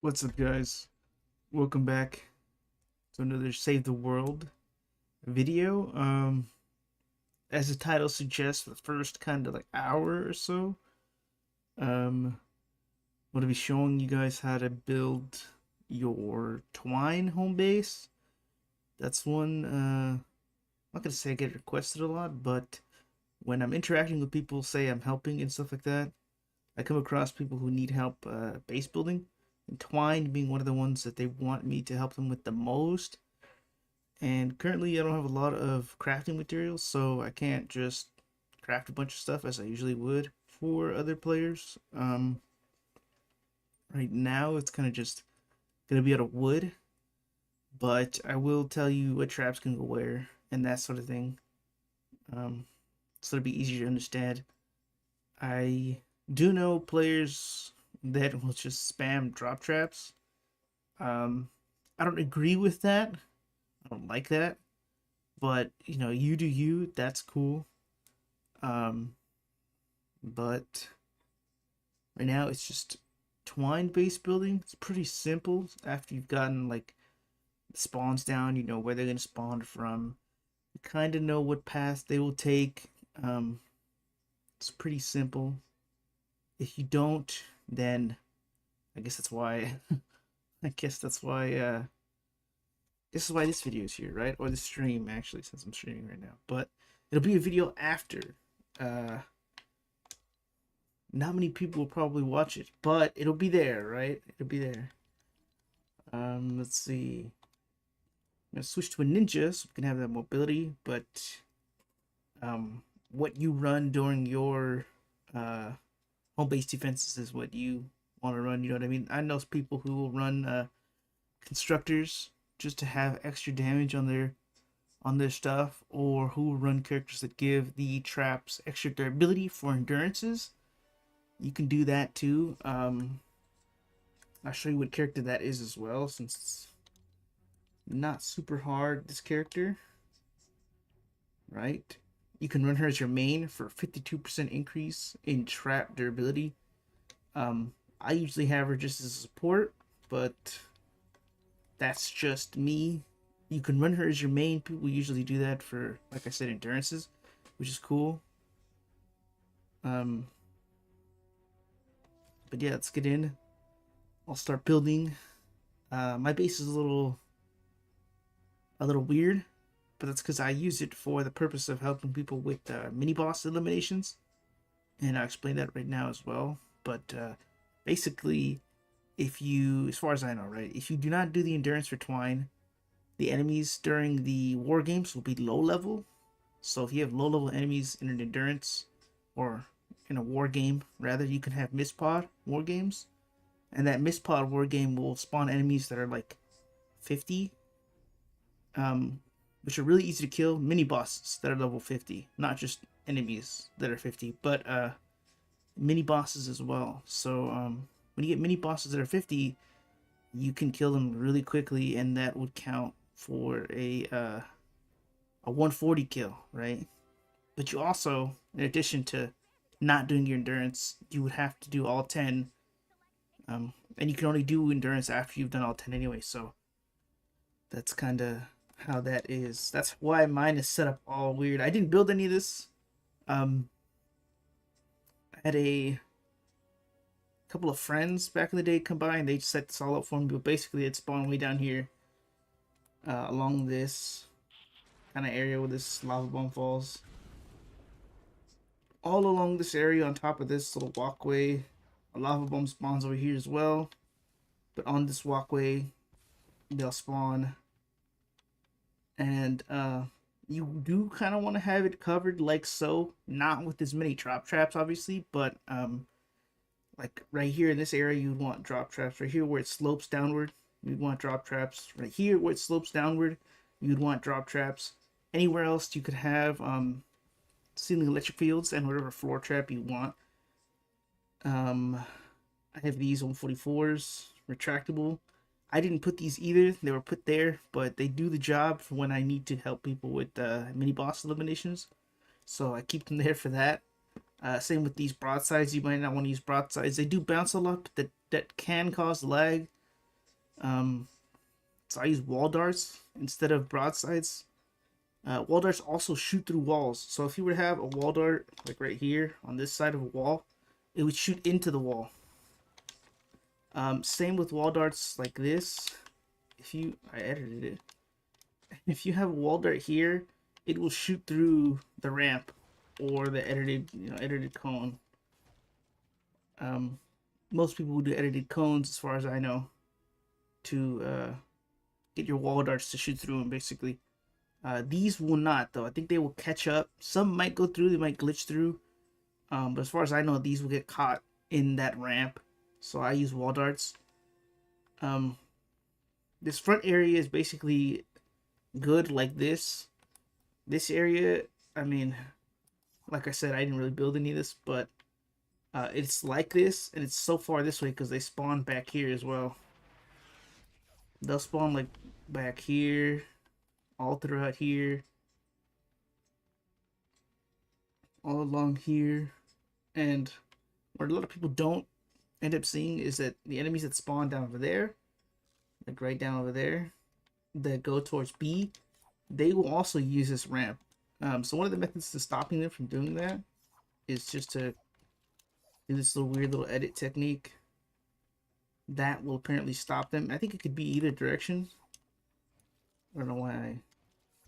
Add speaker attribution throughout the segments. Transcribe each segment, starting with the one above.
Speaker 1: What's up, guys? Welcome back to another Save the World video. As the title suggests, for the first kind of like hour or so, I'm gonna be showing you guys how to build your Twine home base. That's one. I'm not gonna say I get requested a lot, but when I'm interacting with people, say I'm helping and stuff like that, I come across people who need help base building, and Twine being one of the ones that they want me to help them with the most. And currently, I don't have a lot of crafting materials, so I can't just craft a bunch of stuff as I usually would for other players. Right now, it's kind of just gonna be out of wood, but I will tell you what traps can go where and that sort of thing. Um, so it'll be easier to understand. I do know players that will just spam drop traps. Um, I don't agree with that. I don't like that, but you do you. That's cool. Um, but right now it's just Twine based building. It's pretty simple. After you've gotten like the spawns down, you know where they're gonna spawn from. You kind of know what path they will take. Um, it's pretty simple. If you don't, then I guess that's why. I guess that's why. This is why this video is here, right? Or the stream, actually, since I'm streaming right now. But it'll be a video after. Uh, Not many people will probably watch it, but it'll be there, right? It'll be there. Let's see. I'm gonna switch to a ninja so we can have that mobility, but what you run during your home base defenses is what you want to run. You know what I mean? I know people who will run constructors just to have extra damage on their stuff, or who will run characters that give the traps extra durability for endurances. You can do that too. I'll show you what character that is as well, since it's not super hard, this character. Right? You can run her as your main for 52% increase in trap durability. I usually have her just as a support, but that's just me. You can run her as your main. People usually do that for, like I said, endurances, which is cool. But yeah, let's get in. I'll start building. My base is a little weird, but that's because I use it for the purpose of helping people with mini boss eliminations, and I'll explain that right now as well. But basically, if you, as far as I know, right, if you do not do the endurance for Twine, the enemies during the war games will be low level. So if you have low level enemies in an endurance, or in a war game rather, you can have mispod war games, and that mispod war game will spawn enemies that are like 50, which are really easy to kill. Mini bosses that are level 50, not just enemies that are 50, but mini bosses as well. So when you get mini bosses that are 50, you can kill them really quickly, and that would count for a 140 kill, right? But you also, in addition to not doing your endurance, you would have to do all 10. And you can only do endurance after you've done all 10 anyway, so that's kind of how that is. That's why mine is set up all weird. I didn't build any of this. I had a couple of friends back in the day come by, and they set this all up for me, but basically it spawned way down here along this kind of area where this lava bomb falls. All along this area, on top of this little walkway, a lava bomb spawns over here as well. But on this walkway, they'll spawn. And you do kind of want to have it covered like so. Not with as many drop traps, obviously, but like right here in this area, you'd want drop traps. Right here where it slopes downward, you'd want drop traps. Right here where it slopes downward, you'd want drop traps. Anywhere else, you could have ceiling electric fields and whatever floor trap you want. I have these 144s, retractable. I didn't put these either. They were put there, but they do the job for when I need to help people with mini boss eliminations. So I keep them there for that. Same with these broadsides. You might not want to use broadsides. They do bounce a lot, but that can cause lag. So I use wall darts instead of broadsides. Wall darts also shoot through walls. So if you were to have a wall dart like right here on this side of a wall, it would shoot into the wall. Same with wall darts like this. I edited it. If you have a wall dart here, it will shoot through the ramp or the edited cone. Most people will do edited cones, as far as I know, to get your wall darts to shoot through them, basically. These will not, though. I think they will catch up. Some might go through, they might glitch through. But as far as I know, these will get caught in that ramp. So I use wall darts. This front area is basically good like this. This area, I mean, like I said, I didn't really build any of this, but it's like this, and it's so far this way because they spawn back here as well. They'll spawn like back here, all throughout here, all along here, and what a lot of people don't end up seeing is that the enemies that spawn down over there, like right down over there, that go towards B, they will also use this ramp. So one of the methods to stopping them from doing that is just to do this little weird little edit technique. That will apparently stop them. I think it could be either direction. I don't know why I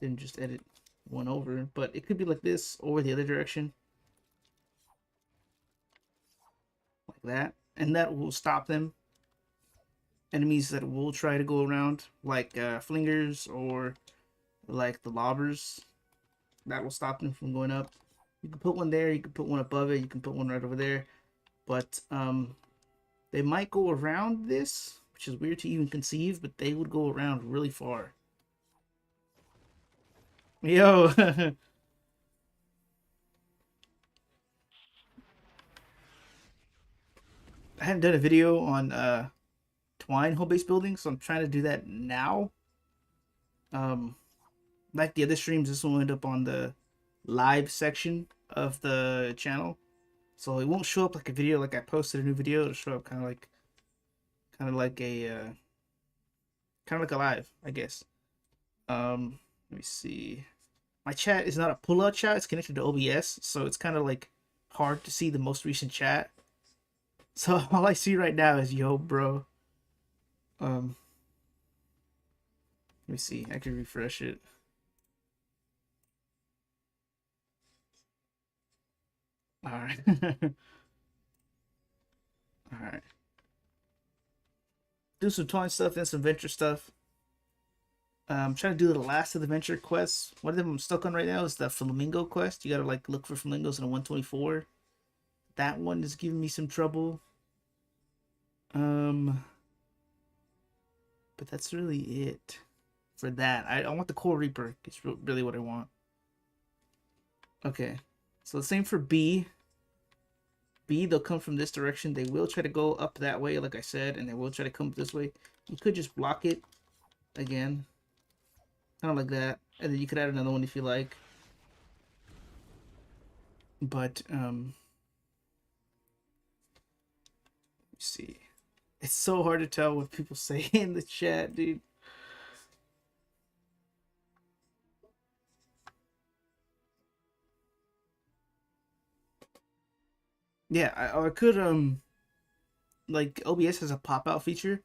Speaker 1: didn't just edit one over, but it could be like this or the other direction. Like that. And that will stop them. Enemies that will try to go around, like flingers or like the lobbers, that will stop them from going up. You can put one there, you can put one above it, you can put one right over there. But they might go around this, which is weird to even conceive, but they would go around really far. Yo! I hadn't done a video on Twine home base building, so I'm trying to do that now. Like the other streams, this will end up on the live section of the channel, so it won't show up like a video. Like I posted a new video, it'll show up kind of like a live, I guess. Let me see. My chat is not a pull-out chat; it's connected to OBS, so it's kind of like hard to see the most recent chat. So all I see right now is yo, bro. Let me see. I can refresh it. All right. All right. Do some Twine stuff, then some Venture stuff. I'm trying to do the last of the Venture quests. One of them I'm stuck on right now is the Flamingo quest. You gotta like look for flamingos in a 124. That one is giving me some trouble. But that's really it for that. I want the Core Reaper. It's really what I want. Okay, so the same for B. B, they'll come from this direction. They will try to go up that way, like I said, and they will try to come this way. You could just block it again, kind of like that, and then you could add another one if you like. But let's see. It's so hard to tell what people say in the chat, dude. Yeah, I could like OBS has a pop out feature,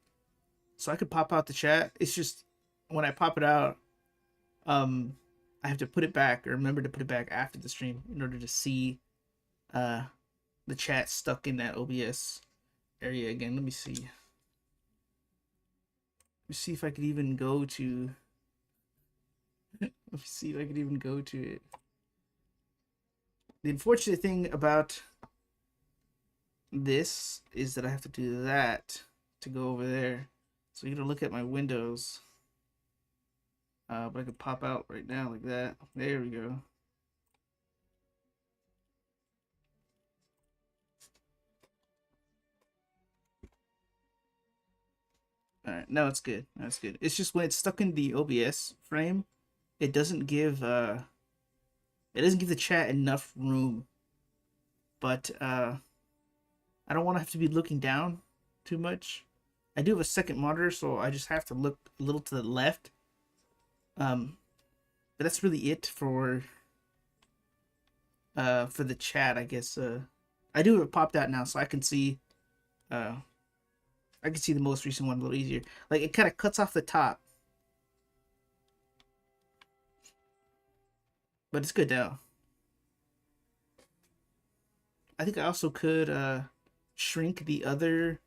Speaker 1: so I could pop out the chat. It's just when I pop it out, I have to put it back or remember to put it back after the stream in order to see the chat stuck in that OBS area again. Let me see. Let me see if I could even go to. Let me see if I could even go to it. The unfortunate thing about this is that I have to do that to go over there. So you're gonna look at my windows. But I could pop out right now like that. There we go. All right, now it's good. Now it's good. It's just when it's stuck in the OBS frame, it doesn't give the chat enough room. But I don't want to have to be looking down too much. I do have a second monitor, so I just have to look a little to the left. But that's really it for the chat, I guess. I do have it popped out now, so uh I can see the most recent one a little easier. Like it kind of cuts off the top, but it's good now. I think I also could shrink the other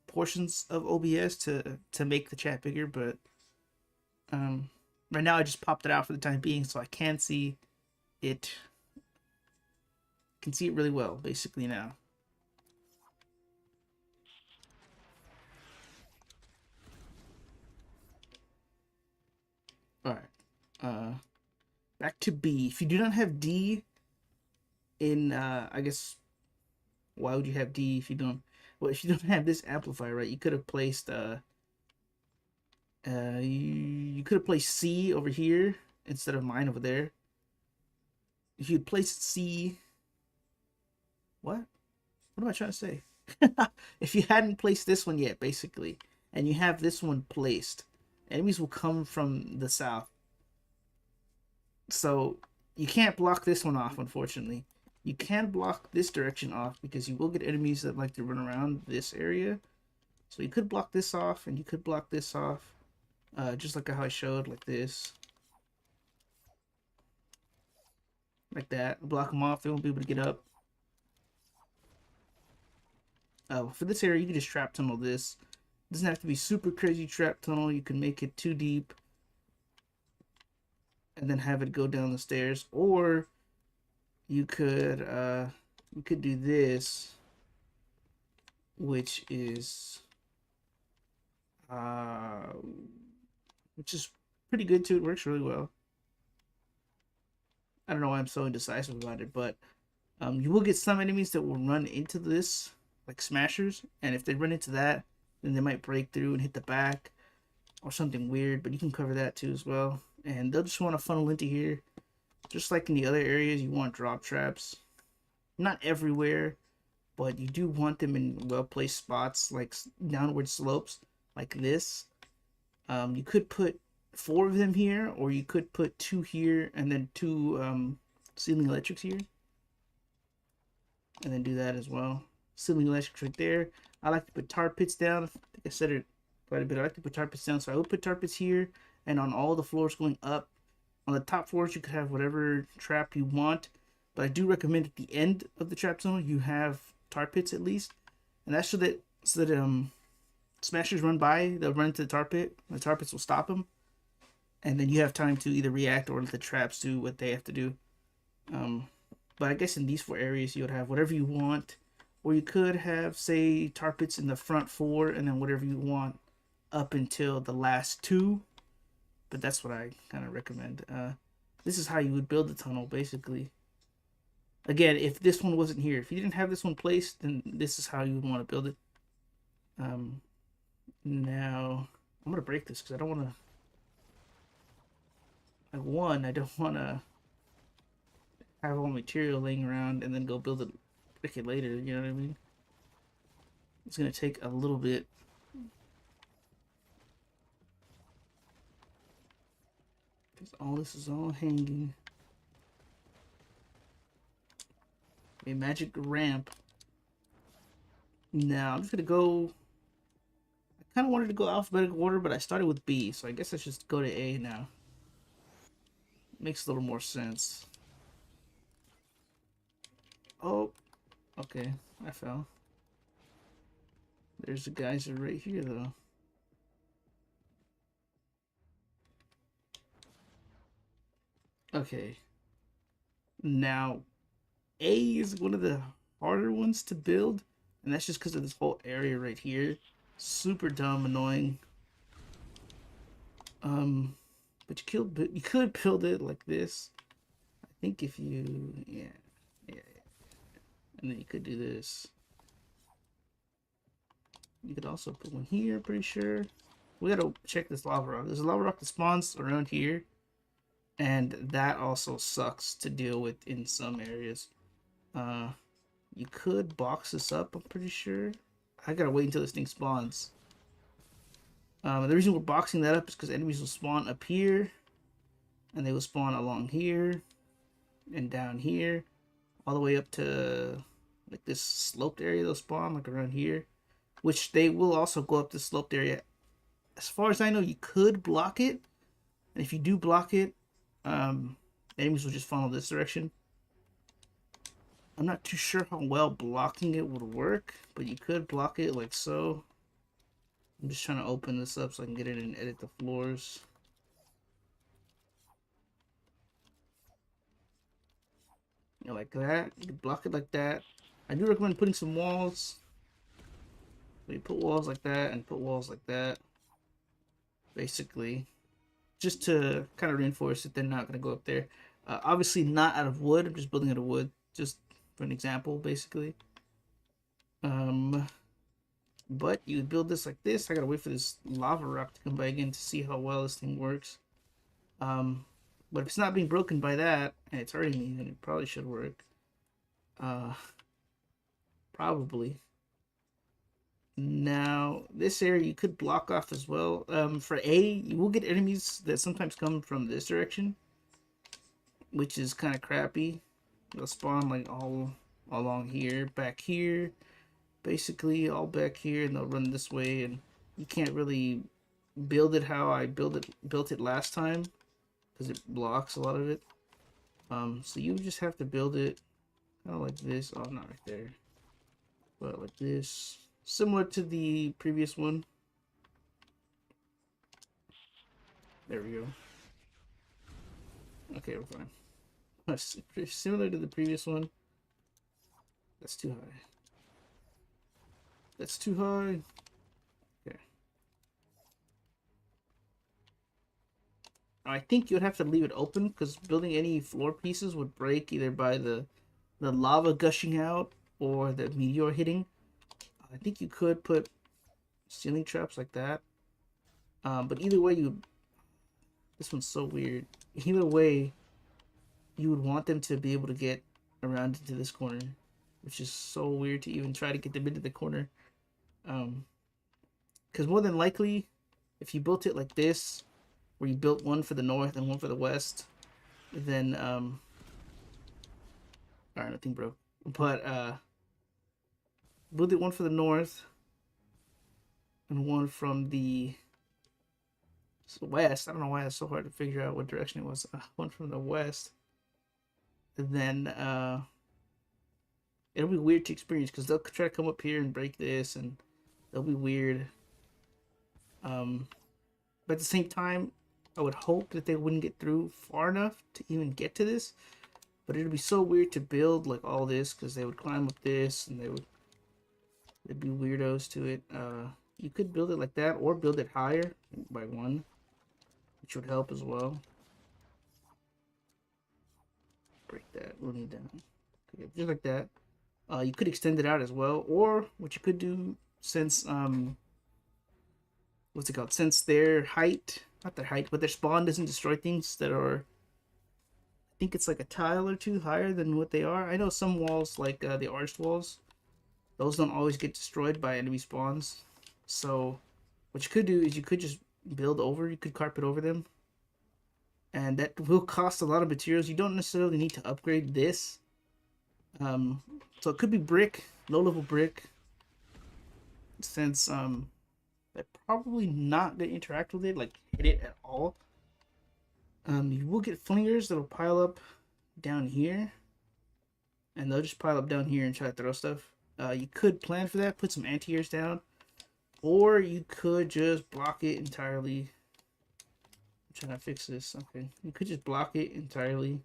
Speaker 1: portions of OBS to make the chat bigger, but um right now I just popped it out for the time being, so I can see it. Can see it really well basically now. All right. Back to B. If you do not have D in, I guess, why would you have D if you don't? Well, if you don't have this amplifier, right? You could have placed, you could have placed C over here instead of mine over there. If you'd placed C, what? What am I trying to say? If you hadn't placed this one yet, basically, and you have this one placed, enemies will come from the south. So you can't block this one off, unfortunately. You can block this direction off because you will get enemies that like to run around this area. So you could block this off, and you could block this off, just like how I showed, like this. Like that. Block them off, they won't be able to get up. For this area, you can just trap tunnel this. It doesn't have to be super crazy trap tunnel. You can make it too deep and then have it go down the stairs, or you could do this, which is pretty good too. It works really well. I don't know why I'm so indecisive about it, but you will get some enemies that will run into this, like smashers, and if they run into that, then they might break through and hit the back or something weird, but you can cover that too as well. And they'll just want to funnel into here. Just like in the other areas, you want drop traps. Not everywhere, but you do want them in well-placed spots, like downward slopes, like this. You could put 4 of them here, or you could put 2 here, and then 2 ceiling electrics here. And then do that as well. Ceiling electrics right there. I like to put tar pits down. I think I said it quite a bit. I like to put tar pits down, so I would put tar pits here, and on all the floors going up. On the top floors, you could have whatever trap you want, but I do recommend at the end of the trap zone you have tar pits at least, and that's so that smashers run by, they'll run into the tar pit. The tar pits will stop them, and then you have time to either react or let the traps do what they have to do. But I guess in these 4 areas, you would have whatever you want, or you could have, say, tar pits in the front 4, and then whatever you want up until the last 2. But that's what I kind of recommend. This is how you would build the tunnel, basically. Again, if this one wasn't here, if you didn't have this one placed, then this is how you would want to build it. Now, I'm going to break this because I don't want to... I don't want to have all material laying around and then go build it later, you know what I mean? It's going to take a little bit. All this is all hanging. A magic ramp. Now I'm just gonna go. I kind of wanted to go alphabetical order, but I started with B, so I guess I should go to A now. Makes a little more sense. Oh, okay, I fell. There's the geyser right here, though. Okay. Now, A is one of the harder ones to build, and that's just because of this whole area right here. Super dumb, annoying. But you could build it like this. I think if you, yeah, and then you could do this. You could also put one here, pretty sure. We gotta check this lava rock. There's a lava rock that spawns around here, and that also sucks to deal with in some areas. You could box this up, I'm pretty sure. I gotta wait until this thing spawns. The reason we're boxing that up is because enemies will spawn up here, and they will spawn along here, and down here, all the way up to like this sloped area. They'll spawn like around here, which they will also go up the sloped area. As far as I know, you could block it, and if you do block it, enemies will just follow this direction. I'm not too sure how well blocking it would work, but you could block it like so. I'm just trying to open this up so I can get in and edit the floors. You know, like that. You can block it like that. I do recommend putting some walls. So you put walls like that and put walls like that. Basically. Just to kind of reinforce that they're not going to go up there. Obviously not out of wood. I'm just building out of wood. Just for an example, basically. But you would build this like this. I gotta wait for this lava rock to come by again to see how well this thing works. But if it's not being broken by that, and it's hurting me, then it probably should work. Probably. Now, this area you could block off as well. For A, you will get enemies that sometimes come from this direction, which is kind of crappy. They'll spawn like all along here, back here, basically all back here, and they'll run this way, and you can't really build it how I built it last time because it blocks a lot of it. So you just have to build it kind of like this. Oh, not right there, but like this, similar to the previous one. There we go. Okay, we're fine. That's similar to the previous one. That's too high. That's too high. Okay. I think you'd have to leave it open because building any floor pieces would break either by the lava gushing out or the meteor hitting. I think you could put ceiling traps like that. But either way, this one's so weird. Either way, you would want them to be able to get around into this corner, which is so weird to even try to get them into the corner. Because more than likely, if you built it like this, where you built one for the north and one for the west, then alright, nothing broke. But build it one for the north and one from the west. I don't know why it's so hard to figure out what direction it was. One from the west, and then it'll be weird to experience because they'll try to come up here and break this, and it'll be weird. But at the same time, I would hope that they wouldn't get through far enough to even get to this. But it'd be so weird to build like all this because they would climb up this and they'd be weirdos to it. You could build it like that or build it higher by one, which would help as well. Break that, we'll need down. Okay, just like that. You could extend it out as well, or what you could do, since what's it called? Since their height, not their height, but their spawn doesn't destroy things that are, I think it's like a tile or two higher than what they are. I know some walls, like the arched walls, those don't always get destroyed by enemy spawns. So what you could do is you could just build over, you could carpet over them, and that will cost a lot of materials. You don't necessarily need to upgrade this. So it could be brick, low level brick, since they're probably not gonna interact with it, like hit it at all. You will get flingers that'll pile up down here, and they'll just pile up down here and try to throw stuff. You could plan for that, put some anti-airs down, or you could just block it entirely. I'm trying to fix this. Okay, you could just block it entirely.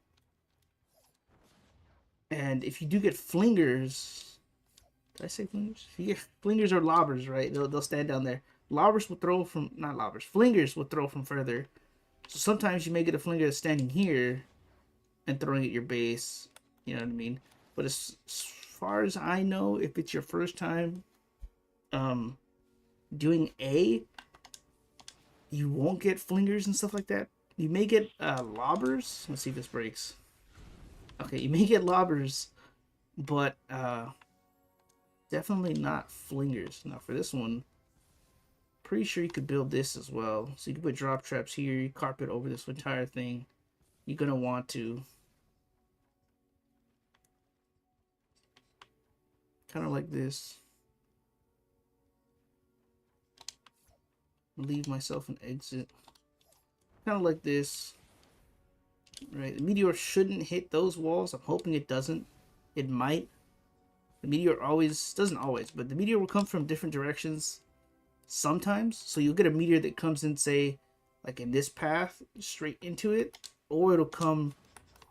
Speaker 1: And if you do get flingers, did I say flingers? If you get flingers or lobbers, right? They'll stand down there. Lobbers will throw from, not lobbers, flingers will throw from further. So sometimes you may get a flinger that's standing here and throwing at your base. You know what I mean? But as far as I know, if it's your first time doing A, you won't get flingers and stuff like that. You may get lobbers. Let's see if this breaks. Okay, you may get lobbers, but definitely not flingers. Now for this one, Pretty sure you could build this as well. So you can put drop traps here, carpet over this entire thing. You're gonna want to kind of like this. Leave myself an exit. Kind of like this. Right, the meteor shouldn't hit those walls. I'm hoping it doesn't. It might. The meteor always, doesn't always, but the meteor will come from different directions sometimes. So you'll get a meteor that comes in, say, like in this path, straight into it, or it'll come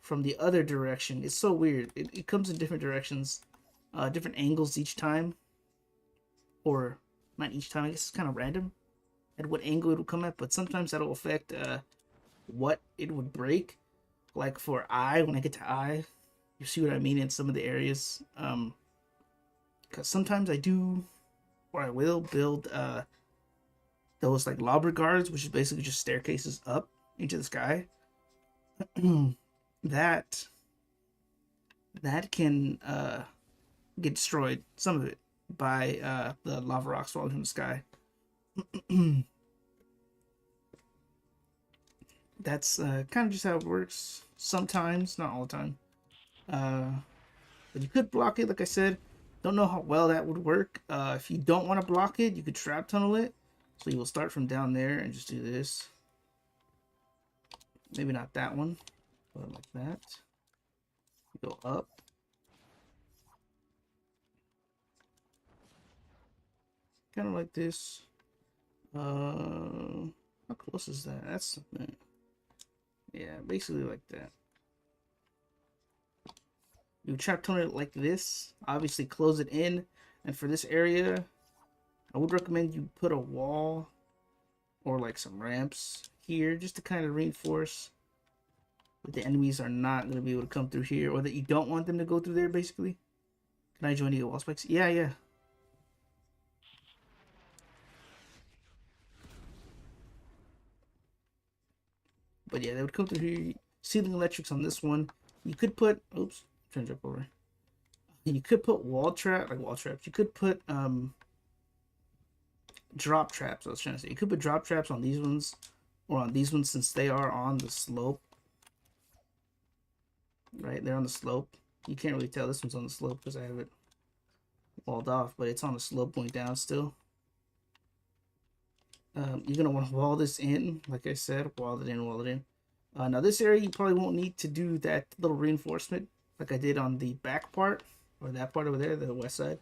Speaker 1: from the other direction. It's so weird. It comes in different directions, different angles each time, or not each time. I guess it's kind of random at what angle it will come at, but sometimes that'll affect what it would break. Like for eye, when I get to eye, you see what I mean in some of the areas. Because sometimes I do, or I will build those like lobber guards, which is basically just staircases up into the sky. that can get destroyed, some of it, by the lava rocks falling from the sky. That's kind of just how it works. Sometimes, not all the time. But you could block it, like I said. Don't know how well that would work. If you don't want to block it, you could trap tunnel it. So you will start from down there and just do this. Maybe not that one, but like that. Go up. Kind of like this. How close is that? That's, yeah, basically like that. You trap tunnel it like this. Obviously close it in. And for this area, I would recommend you put a wall or like some ramps here just to kind of reinforce that the enemies are not going to be able to come through here, or that you don't want them to go through there, basically. Can I join you at wall spikes? Yeah, yeah. But yeah, they would come through here. Ceiling electrics on this one. You could put, oops, trying to jump over. You could put wall traps. You could put drop traps. I was trying to say, you could put drop traps on these ones, or on these ones, since they are on the slope. Right, they're on the slope. You can't really tell this one's on the slope because I have it walled off, but it's on the slope going down still. You're gonna want to wall this in, like I said, wall it in, wall it in. Now this area you probably won't need to do that little reinforcement like I did on the back part, or that part over there, the west side.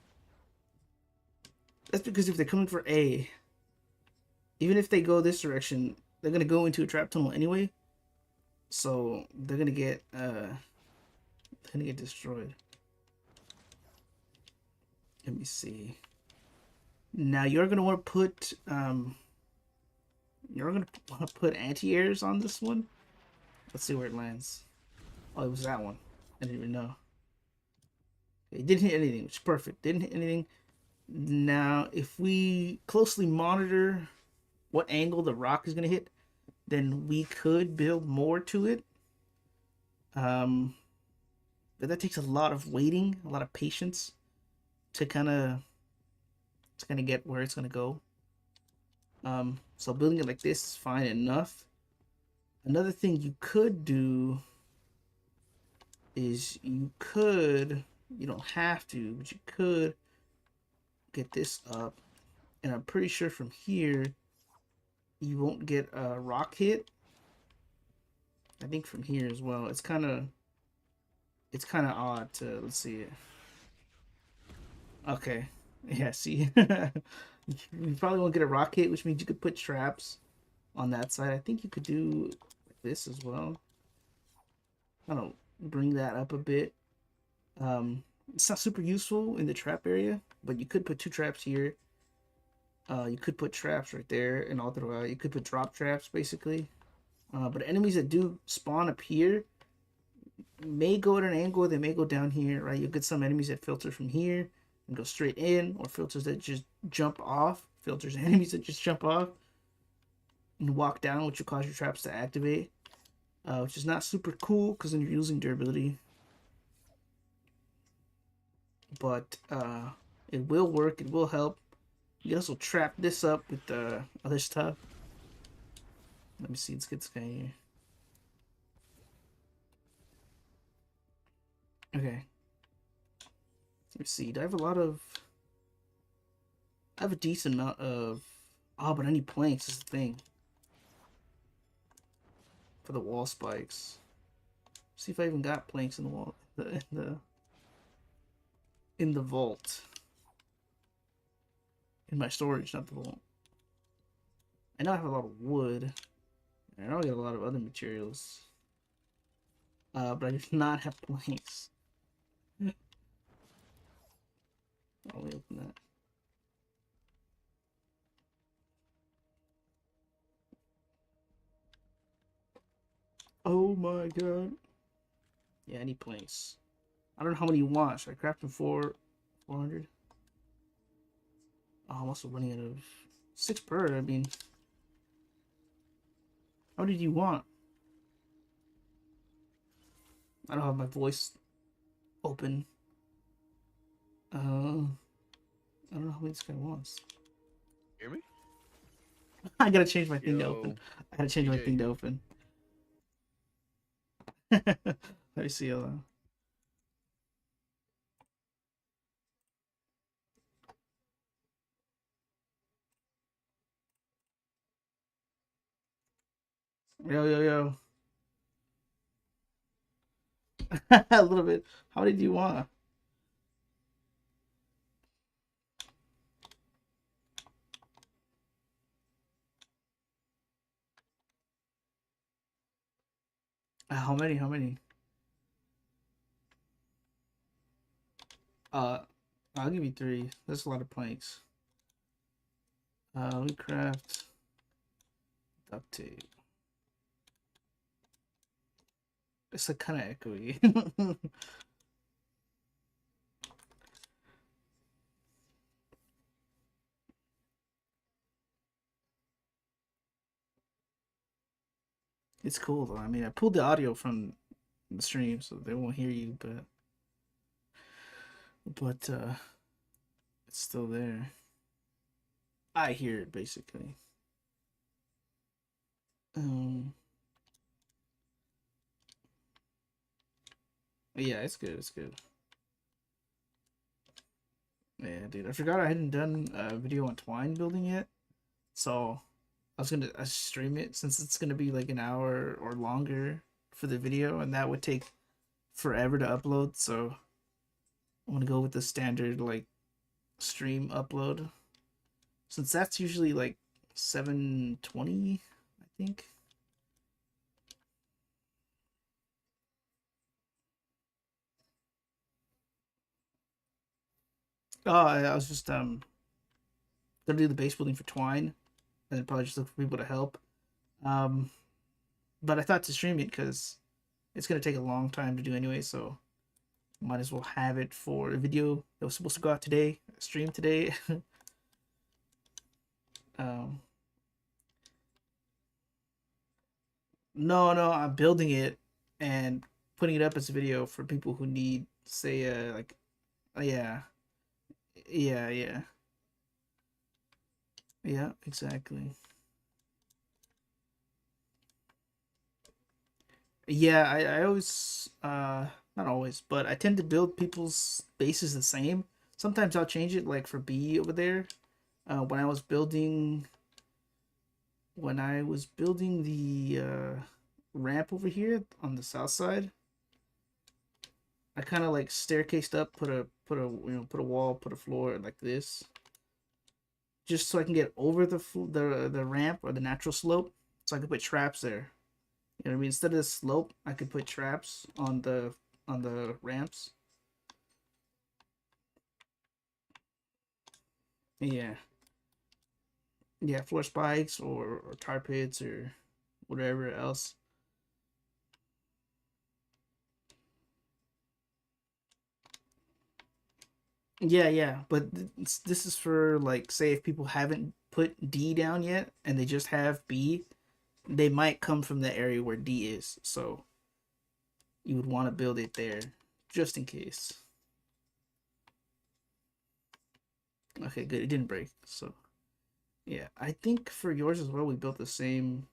Speaker 1: That's because if they're coming for A, even if they go this direction, they're gonna go into a trap tunnel anyway. So they're gonna get destroyed. Let me see. Now you're gonna want to put anti-airs on this one. Let's see where it lands. Oh, it was that one. I didn't even know. It didn't hit anything, which is perfect. Didn't hit anything. Now, if we closely monitor what angle the rock is going to hit, then we could build more to it. But that takes a lot of waiting, a lot of patience to kind of get where it's going to go. So building it like this is fine enough. Another thing you could do is you don't have to, but you could get this up. And I'm pretty sure from here, you won't get a rock hit. I think from here as well. It's kind of odd to, let's see it. Okay. Yeah, see. You probably won't get a rock hit, which means you could put traps on that side. I think you could do this as well. I don't know, bring that up a bit. It's not super useful in the trap area, but you could put 2 traps here. You could put traps right there and all throughout. You could put drop traps basically. But enemies that do spawn up here may go at an angle. They may go down here, right? You'll get some enemies that filter from here and go straight in, or filters that just jump off. Filters and enemies that just jump off and walk down, which will cause your traps to activate. Which is not super cool because then you're using durability. But it will work. It will help. You can also trap this up with the other stuff. Let me see. Let's get this guy here. Okay. Let's see. Do I have a lot of... I have a decent amount of... Oh, but I need planks is the thing. For the wall spikes. See if I even got planks in the wall. In the vault. In my storage, not the vault. I know I have a lot of wood. I know I got a lot of other materials. But I do not have planks. I'll open that. Oh my god. Yeah, I need planks. I don't know how many you want. Should I craft them for 400? Oh, I'm also running out of 6 per. I mean, how did you want? I don't have my voice open. I don't know how many this guy wants.
Speaker 2: Hear me?
Speaker 1: I gotta change my thing to
Speaker 2: Yo,
Speaker 1: open. I gotta change my
Speaker 2: DJ.
Speaker 1: thing to open. Let me see. Hold on. Yo, yo, yo. A little bit. How did you want? How many? How many? Uh, I'll give you 3. That's a lot of planks. We craft duct tape. It's like kind of echoey. It's cool though. I mean, I pulled the audio from the stream, so they won't hear you, but it's still there. I hear it basically. Um, yeah, it's good. It's good. Yeah, dude, I forgot I hadn't done a video on Twine building yet, so I was gonna stream it since it's gonna be like an hour or longer for the video, and that would take forever to upload. So I'm gonna go with the standard like stream upload, since that's usually like 720, I think. Oh, I was just gonna do the base building for Twine, and then probably just look for people to help. Um, but I thought to stream it because it's gonna take a long time to do anyway, so might as well have it for a video that was supposed to go out today, stream today. um, no, no, I'm building it and putting it up as a video for people who need, say, like, yeah, yeah, yeah, yeah, exactly. Yeah, I always, not always, but I tend to build people's bases the same. Sometimes I'll change it, like for B over there. When I was building, the ramp over here on the south side, I kind of like staircased up, put a wall, put a floor like this, just so I can get over the ramp or the natural slope, so I could put traps there. You know what I mean? Instead of the slope, I could put traps on the ramps. Yeah, yeah, floor spikes or tar pits or whatever else. Yeah, yeah, but this is for like, say if people haven't put D down yet and they just have B, they might come from the area where D is. So you would want to build it there just in case. Okay, good. It didn't break. So yeah, I think for yours as well, we built the same.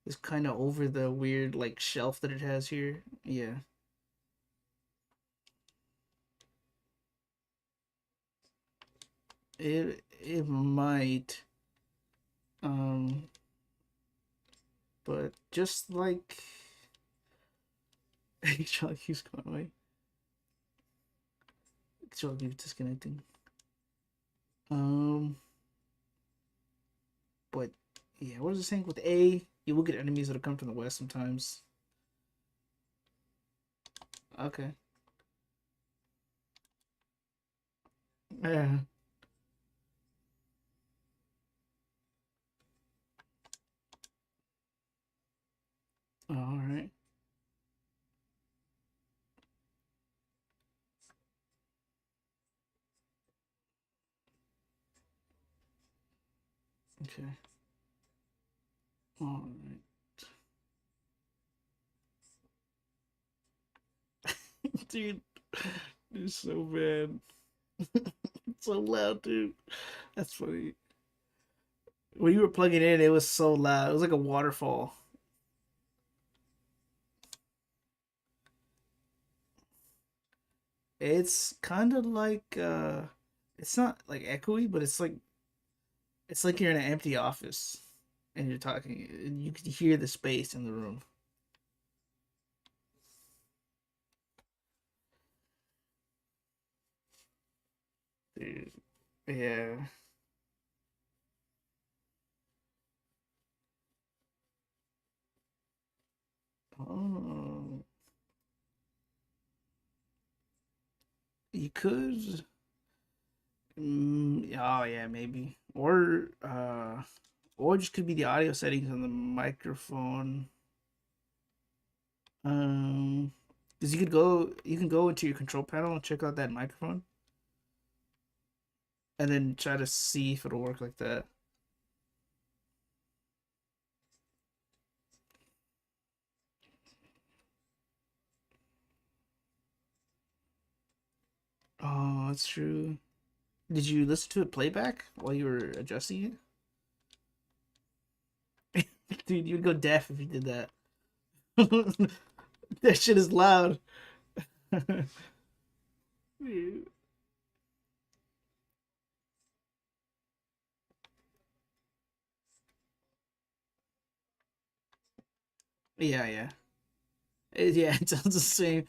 Speaker 1: It's kind of over the weird like shelf that it has here. Yeah. It might. Um, but just like Charlie keeps going away. Charlie keeps disconnecting. Um, but yeah, what is it saying with A? You will get enemies that'll come from the west sometimes. Okay. Yeah. All right. Okay. All right. Dude, it's so bad. It's so loud, dude. That's funny. When you were plugging in, it was so loud. It was like a waterfall. It's kind of like it's not like echoey, but it's like you're in an empty office and you're talking and you can hear the space in the room. Dude. Yeah. Oh, you could. Oh yeah, maybe. Or just could be the audio settings on the microphone. Um, because you can go into your control panel and check out that microphone, and then try to see if it'll work like that. Oh, that's true. Did you listen to it playback while you were adjusting it? Dude, you'd go deaf if you did that. That shit is loud. Yeah, yeah. Yeah, it sounds the same.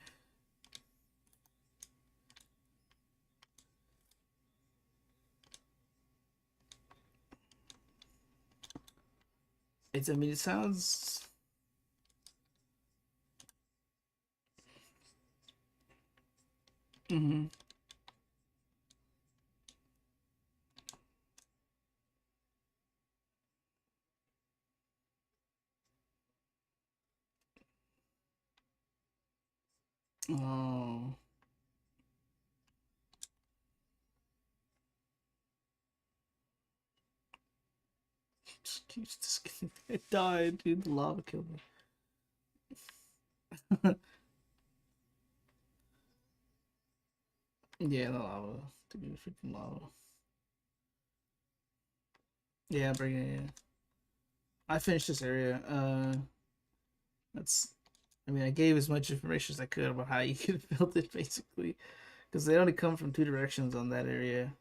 Speaker 1: I mean, it sounds. Hmm. Oh. It died, dude. The lava killed me. Yeah, the lava. Dude, freaking lava. Yeah, bring it in. I finished this area. That's. I mean, I gave as much information as I could about how you could build it, basically, because they only come from two directions on that area.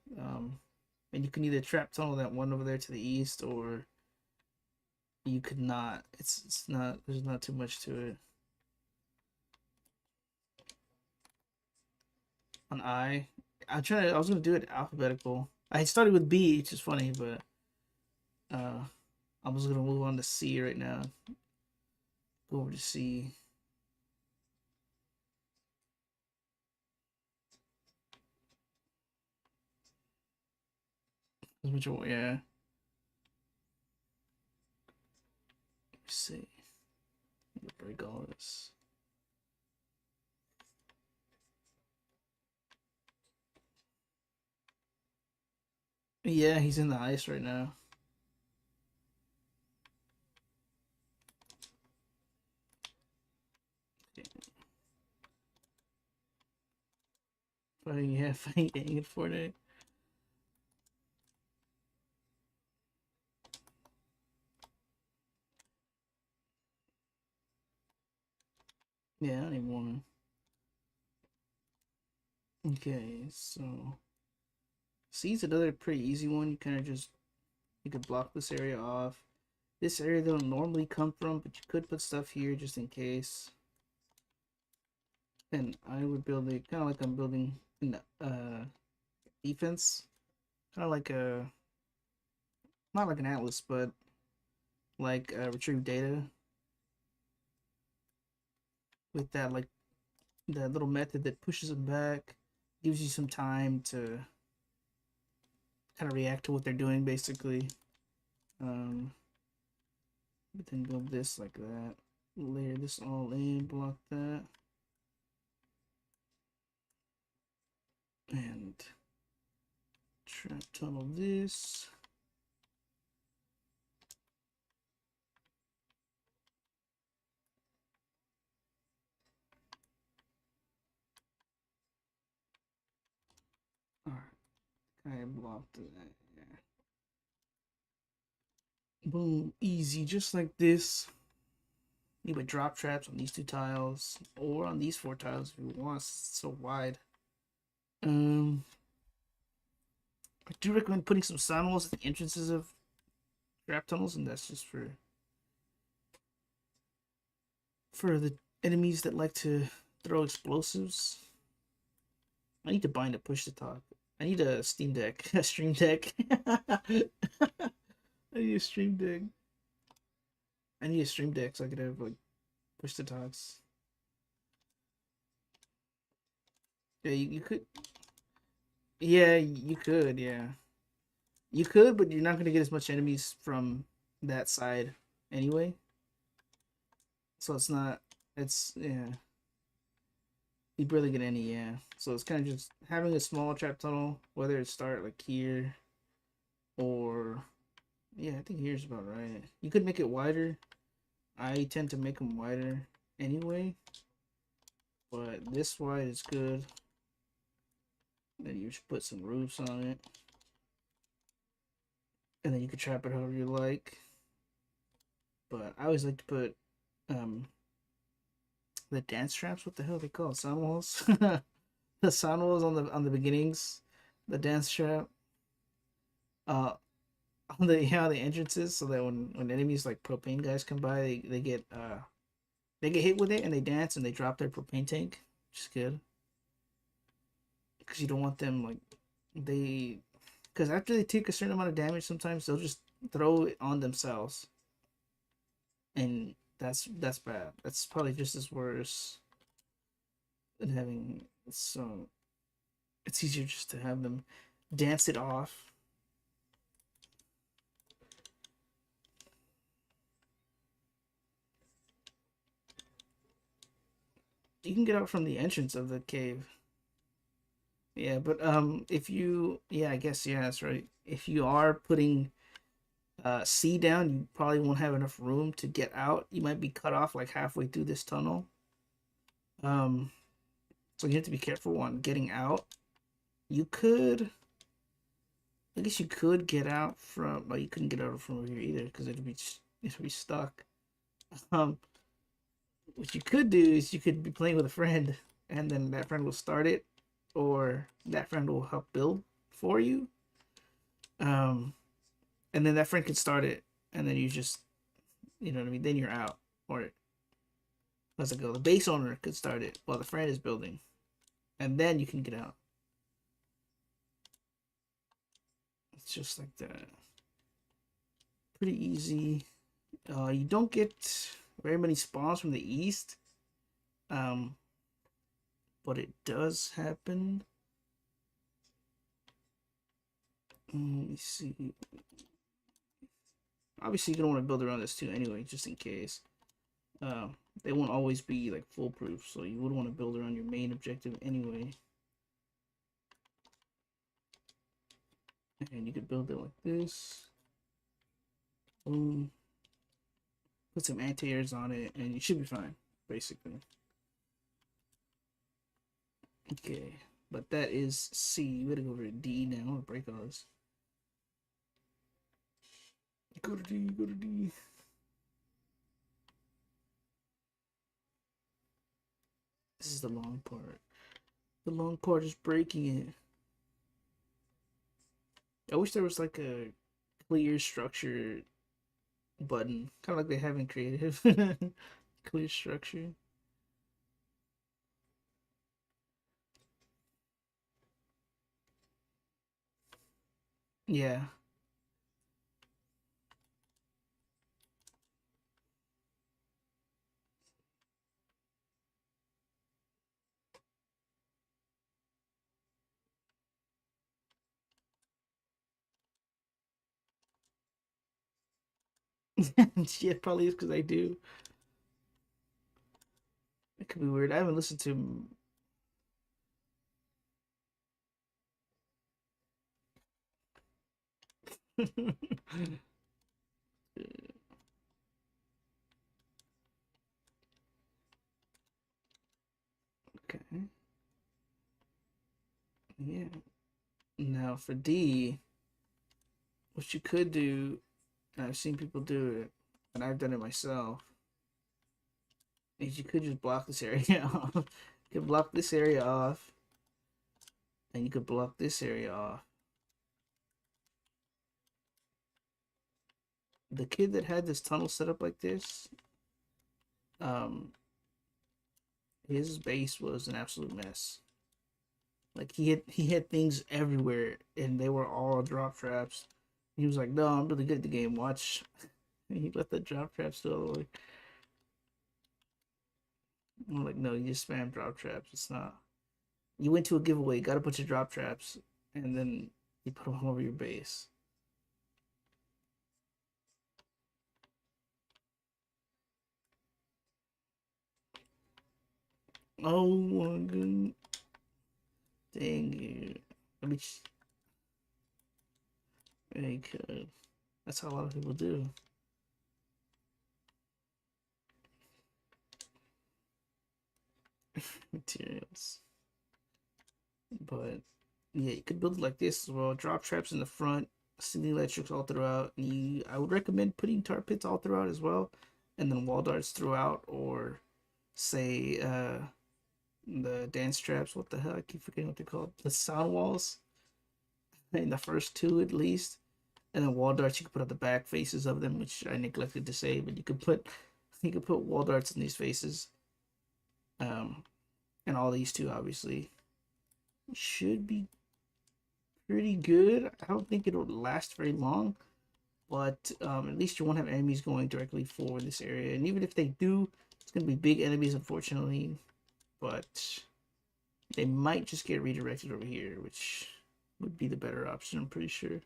Speaker 1: And you can either trap tunnel that one over there to the east, or you could not. It's not. There's not too much to it. On I, I'm trying to. I was gonna do it alphabetical. I started with B, which is funny, but uh, I was gonna move on to C right now. Go over to C. Which one? Yeah. Let's see. Break all this. Yeah, he's in the ice right now. Fighting, yeah, fighting in Fortnite. Yeah, I don't even want to. Okay, so C's another pretty easy one. You kind of just you could block this area off. This area they don't normally come from, but you could put stuff here just in case. And I would build it kind of like I'm building an defense, kind of like a not like an atlas, but like retrieve data with that like that little method that pushes them back, gives you some time to kind of react to what they're doing, basically. But then build this like that, layer this all in, block that, and trap tunnel this. Alright, I blocked that. Yeah. Boom, easy, just like this. You would drop traps on these 2 tiles, or on these 4 tiles if you want. It's so wide. I do recommend putting some sound walls at the entrances of trap tunnels, and that's just for the enemies that like to throw explosives. I need to bind a push to talk. I need a Steam Deck, a Stream Deck. I need a Stream Deck. I need a Stream Deck so I could have like push to talks. Yeah, you could. Yeah, you could. Yeah, you could, but you're not gonna get as much enemies from that side anyway. So it's not. It's yeah. You barely get any. Yeah. So it's kind of just having a small trap tunnel, whether it start like here or yeah, I think here's about right. You could make it wider. I tend to make them wider anyway, but this wide is good. Then you should put some roofs on it, and then you can trap it however you like. But I always like to put the dance traps. What the hell are they called? Sound walls. The sound walls on the beginnings. The dance trap. Uh, on the the entrances, so that when enemies like propane guys come by, they get hit with it and they dance and they drop their propane tank, which is good because you don't want them like they because after they take a certain amount of damage, sometimes they'll just throw it on themselves, and that's bad. That's probably just as worse than having so. It's easier just to have them dance it off. You can get out from the entrance of the cave. Yeah, but if you yeah, I guess yeah, that's right. If you are putting C down, you probably won't have enough room to get out. You might be cut off like halfway through this tunnel. Um, so you have to be careful on getting out. You could, I guess you could get out from, but you couldn't get out from over here either because it'd be stuck. Um, what you could do is you could be playing with a friend, and then that friend will start it, or that friend will help build for you. Um, and then that friend could start it, and then you just, you know what I mean. Then you're out, or let's go. The base owner could start it while the friend is building, and then you can get out. It's just like that. Pretty easy. You don't get very many spawns from the east, um, but it does happen. Let me see. Obviously, you're gonna want to build around this too, anyway, just in case. They won't always be like foolproof, so you would want to build around your main objective anyway. And you could build it like this. Boom. Put some anti-airs on it, and you should be fine, basically. Okay, but that is C. You gotta go over to D now. I'm gonna break all this. Go to D, go to D. This is the long part. The long part is breaking it. I wish there was like a clear structure button, kind of like they have in creative. Clear structure. Yeah. Yeah, probably is because I do. It could be weird. I haven't listened to. Okay. Yeah. Now for D, what you could do, and I've seen people do it, and I've done it myself, is you could just block this area off. You could block this area off, and you could block this area off. The kid that had this tunnel set up like this, um, his base was an absolute mess. Like he had things everywhere, and they were all drop traps. He was like, "No, I'm really good at the game. Watch." And he let the drop traps do all the way. I'm like, "No, you just spam drop traps. It's not." You went to a giveaway, got a bunch of drop traps, and then you put them all over your base. Oh my god! Dang you! Let me. Very good. That's how a lot of people do. Materials. But yeah, you could build it like this as well. Drop traps in the front, city electrics all throughout. I would recommend putting tar pits all throughout as well, and then wall darts throughout, or say the dance traps. What the hell? I keep forgetting what they're called. The sound walls in the first two at least, and then wall darts you can put on the back faces of them, which I neglected to say. But you could put wall darts in these faces, um, and all these two obviously should be pretty good. I don't think it'll last very long, but at least you won't have enemies going directly for this area. And even if they do, it's going to be big enemies, unfortunately. But they might just get redirected over here, which would be the better option, I'm pretty sure.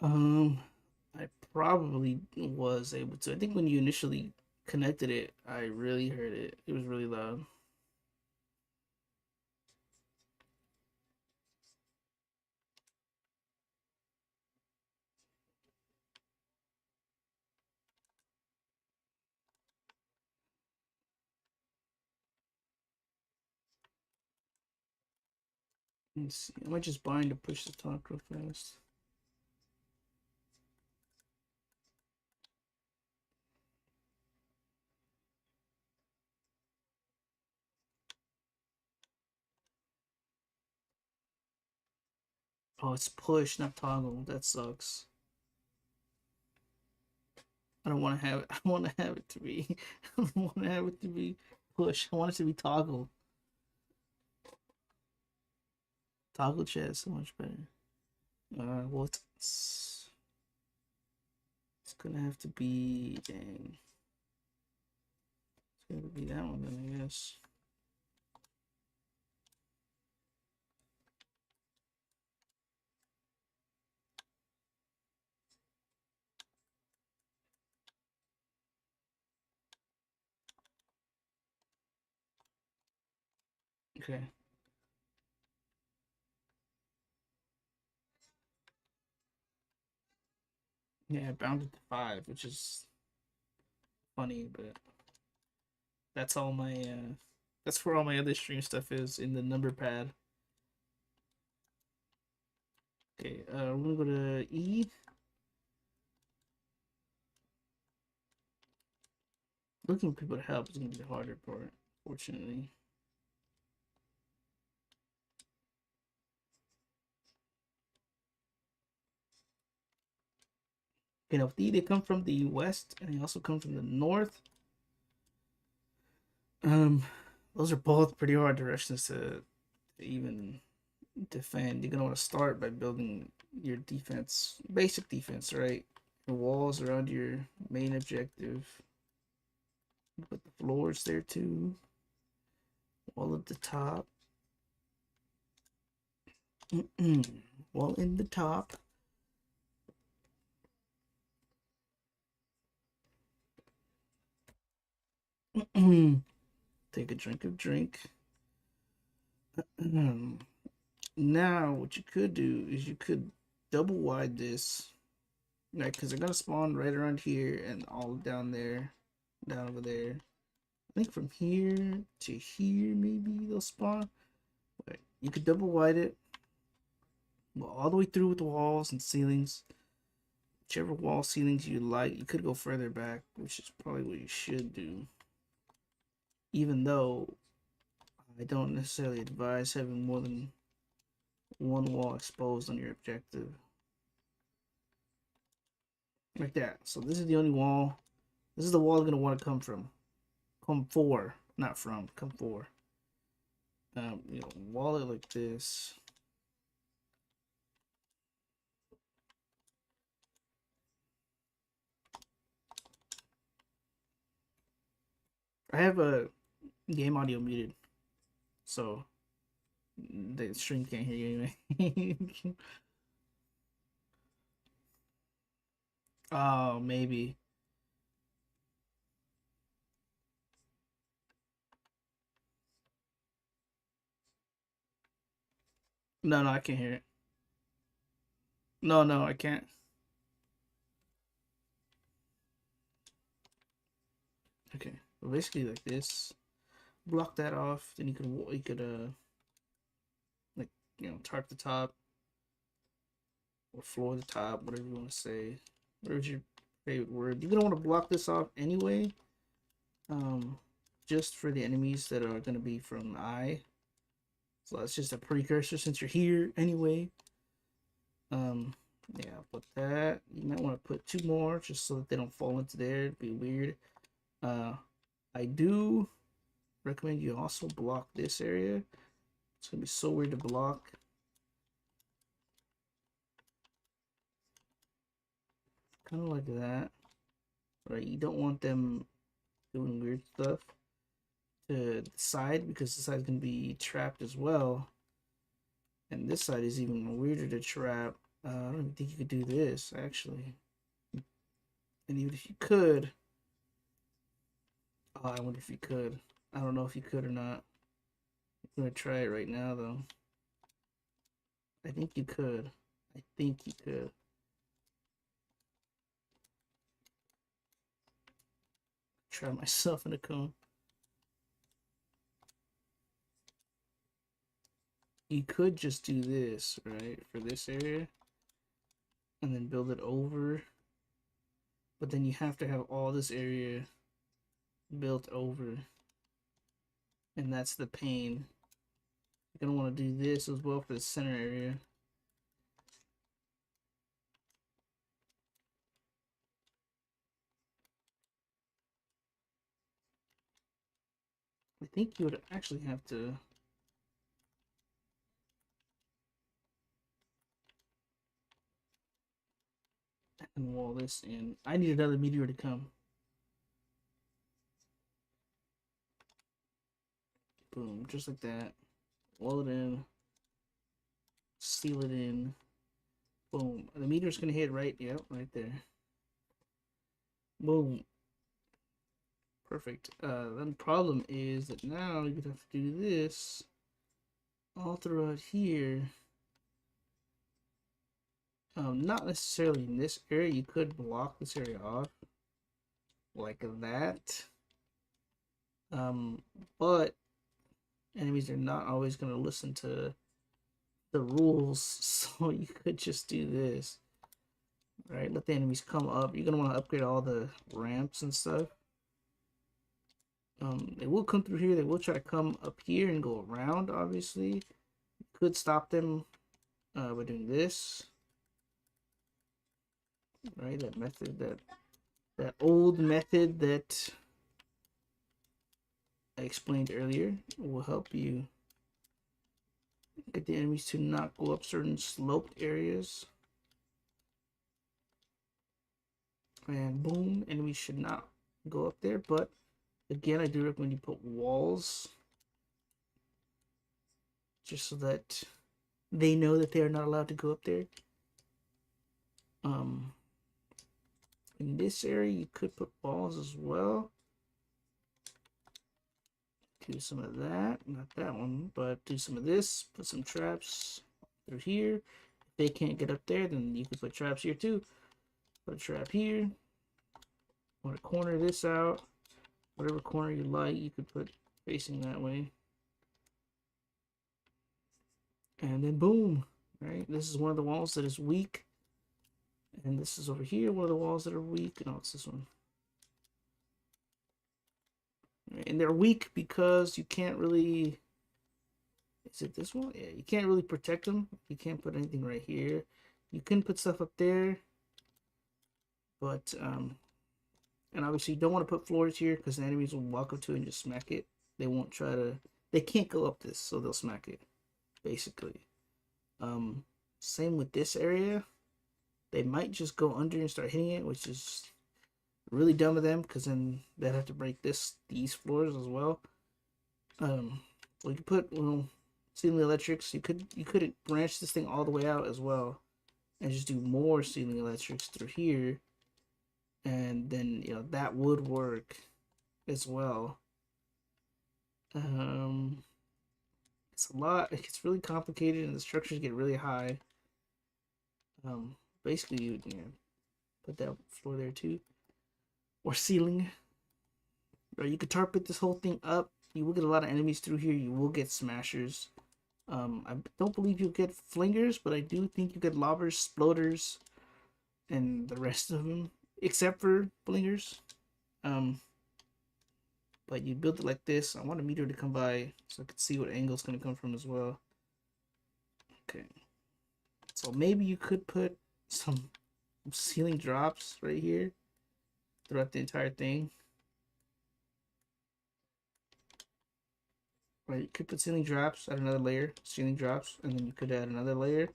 Speaker 1: Um, I probably was able to. I think when you initially connected it, I really heard it. It was really loud. Let's see. I might just bind to push the talk real fast. Oh, it's push, not toggle. That sucks. I don't want to have it. I want to have it to be. I don't want to have it to be push. I want it to be toggle. Toggle chat is so much better. Well, it's gonna have to be. Dang. It's gonna be that one then, I guess. Okay. Yeah, bounded to 5, which is funny, but that's all my. That's where all my other stream stuff is in the number pad. Okay, we're gonna go to E. Looking for people to help is gonna be the harder part, fortunately. You know, with E, they come from the west and they also come from the north. Um, those are both pretty hard directions to even defend. You're gonna want to start by building your defense, basic defense, right? Your walls around your main objective. Put the floors there too. Wall at the top. Wall in the top. Take a drink of drink. Now, what you could do is you could double wide this, right? Because they're gonna spawn right around here and all down there, down over there. I think from here to here, maybe they'll spawn. But you could double wide it, go all the way through with the walls and ceilings. Whichever wall ceilings you like, you could go further back, which is probably what you should do. Even though I don't necessarily advise having more than one wall exposed on your objective. Like that. So this is the only wall. This is the wall you're going to want to come from. Come for, not from, come for. You know, wall it like this. I have a game audio muted, so the stream can't hear you anyway. Oh, maybe. No, no, I can't hear it. No, no, I can't. Okay, well, basically like this. Block that off. Then you could like tarp the top or floor the top, whatever you want to say. Whatever's your favorite word. You're gonna want to block this off anyway. Just for the enemies that are gonna be from I. So that's just a precursor since you're here anyway. Yeah, put that. You might want to put two more just so that they don't fall into there. It'd be weird. I do recommend you also block this area. It's gonna be so weird to block. Kind of like that, right? You don't want them doing weird stuff to the side because the side's gonna be trapped as well. And this side is even weirder to trap. I don't even think you could do this actually. And even if you could, I wonder if you could. I don't know if you could or not. I'm gonna try it right now though. I think you could. I think you could. Try myself in a cone. You could just do this, right, for this area, and then build it over. But then you have to have all this area built over. And that's the pain. You're gonna want to do this as well for the center area. I think you would actually have to wall this in. I need another meteor to come. Boom, just like that. Wall it in. Seal it in. Boom. The meteor's gonna hit right, yep, right there. Boom. Perfect. Then the problem is that now you would have to do this all throughout here. Not necessarily in this area. You could block this area off like that. But enemies are not always going to listen to the rules, so you could just do this. Right, let the enemies come up. You're gonna want to upgrade all the ramps and stuff. They will come through here. They will try to come up here and go around. Obviously, you could stop them by doing this. Right, that method, that old method that I explained earlier, will help you get the enemies to not go up certain sloped areas. And boom, enemies should not go up there. But again, I do recommend you put walls, just so that they know that they are not allowed to go up there. In this area, you could put walls as well. Do some of that, not that one, but do some of this. Put some traps through here. If they can't get up there, then you could put traps here too. Put a trap here. Want to corner this out. Whatever corner you like, you could put facing that way. And then boom, right? This is one of the walls that is weak. And this is over here, one of the walls that are weak. No, it's this one. And they're weak because you can't really... Is it this one? Yeah, you can't really protect them. You can't put anything right here. You can put stuff up there. But, and obviously you don't want to put floors here because the enemies will walk up to it and just smack it. They won't try to... They can't go up this, so they'll smack it, basically. Same with this area. They might just go under and start hitting it, which is really dumb of them because then they'd have to break these floors as well. So you could put ceiling electrics. You could branch this thing all the way out as well, and just do more ceiling electrics through here, and then that would work as well. It's a lot. It's really complicated, and the structures get really high. Basically, you put that floor there too, or ceiling. Or you could target this whole thing up. You will get a lot of enemies through here. You will get smashers. I don't believe you'll get flingers, but I do think you get lobbers, sploders, and the rest of them, except for flingers. But you build it like this. I want a meteor to come by so I can see what angle it's going to come from as well. Okay. So maybe you could put some ceiling drops right here throughout the entire thing. Right, you could put ceiling drops, add another layer, ceiling drops, and then you could add another layer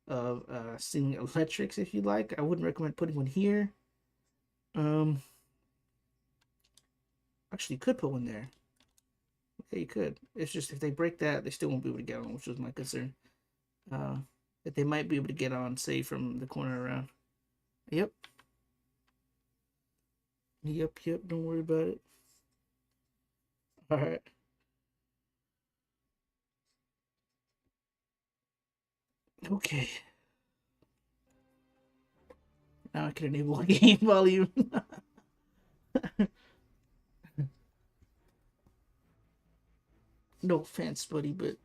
Speaker 1: of ceiling electrics if you like. I wouldn't recommend putting one here. Actually, you could put one there. Okay, you could. It's just if they break that, they still won't be able to get on, which was my concern. That they might be able to get on, say, from the corner around. Yep. Yep, don't worry about it. Alright. Okay. Now I can enable game volume. No offense, buddy, but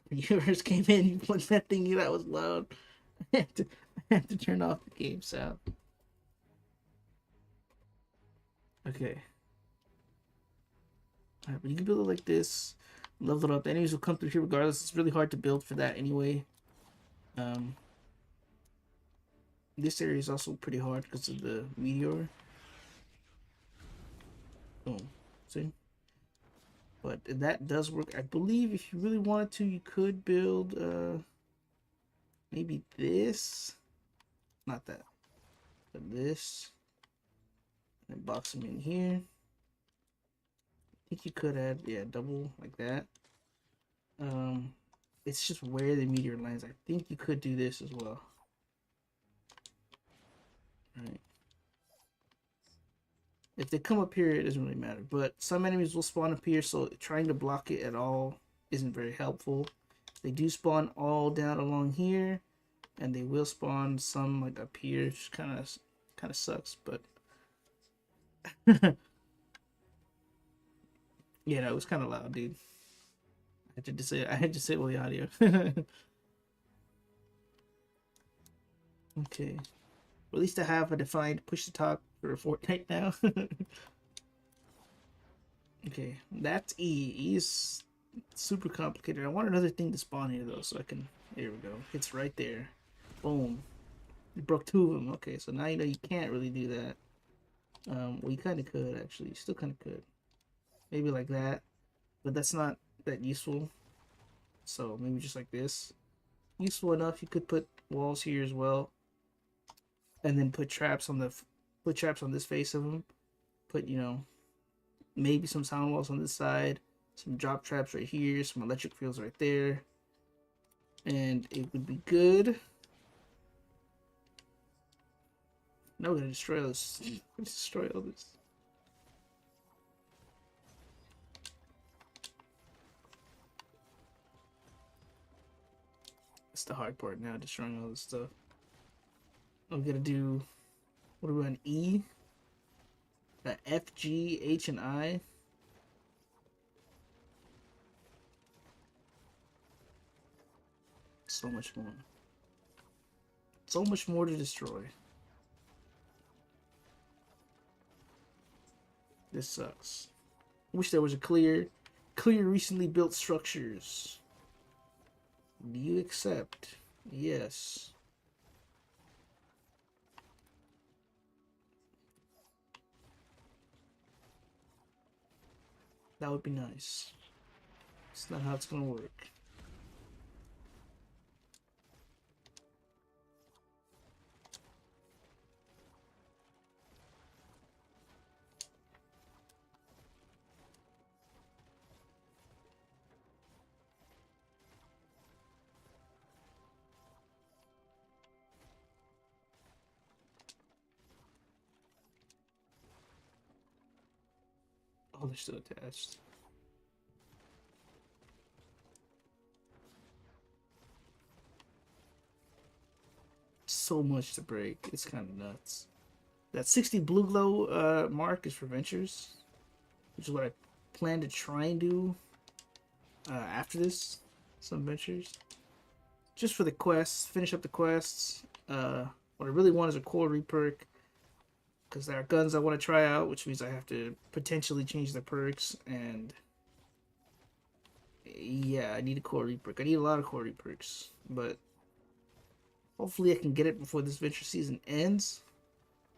Speaker 1: when you first came in, you put that thing that was loud. I had to turn off the game sound. Okay. Alright, but you can build it like this. Level it up. The enemies will come through here regardless. It's really hard to build for that anyway. This area is also pretty hard because of the meteor. Oh, see? But that does work. I believe if you really wanted to, you could build maybe this. Not that. But this. And box them in here. I think you could add, yeah, double like that. It's just where the meteor lands. I think you could do this as well. Right. If they come up here, it doesn't really matter. But some enemies will spawn up here, so trying to block it at all isn't very helpful. They do spawn all down along here, and they will spawn some like up here, which kind of sucks. But yeah, no, it was kind of loud, dude. I had to disable the audio. Okay. Well, at least I have a defined push to talk for Fortnite now. Okay, that's E. E is super complicated. I want another thing to spawn here though, so I can. There we go. It's right there. Boom. You broke two of them. Okay, so now you know you can't really do that. Well, you kind of could actually. You still kind of could. Maybe like that, but that's not that useful. So maybe just like this. Useful enough. You could put walls here as well, and then put traps on this face of them. Put maybe some sound walls on this side, some drop traps right here, some electric fields right there, and it would be good. Now we're gonna destroy this. Let's destroy all this. That's the hard part now, destroying all this stuff. I'm gonna do, what are we on, E? F, G, H, and I. So much more. So much more to destroy. This sucks. Wish there was a clear recently built structures. Do you accept? Yes. That would be nice. It's not how it's gonna work. Oh, they're still attached. So much to break. It's kind of nuts. That 60 blue glow mark is for Ventures, which is what I plan to try and do after this. Some Ventures. Just for the quests. Finish up the quests. What I really want is a core reperk, because there are guns I want to try out, which means I have to potentially change the perks, and yeah, I need a core reperk. I need a lot of core reperks, but hopefully I can get it before this Venture season ends.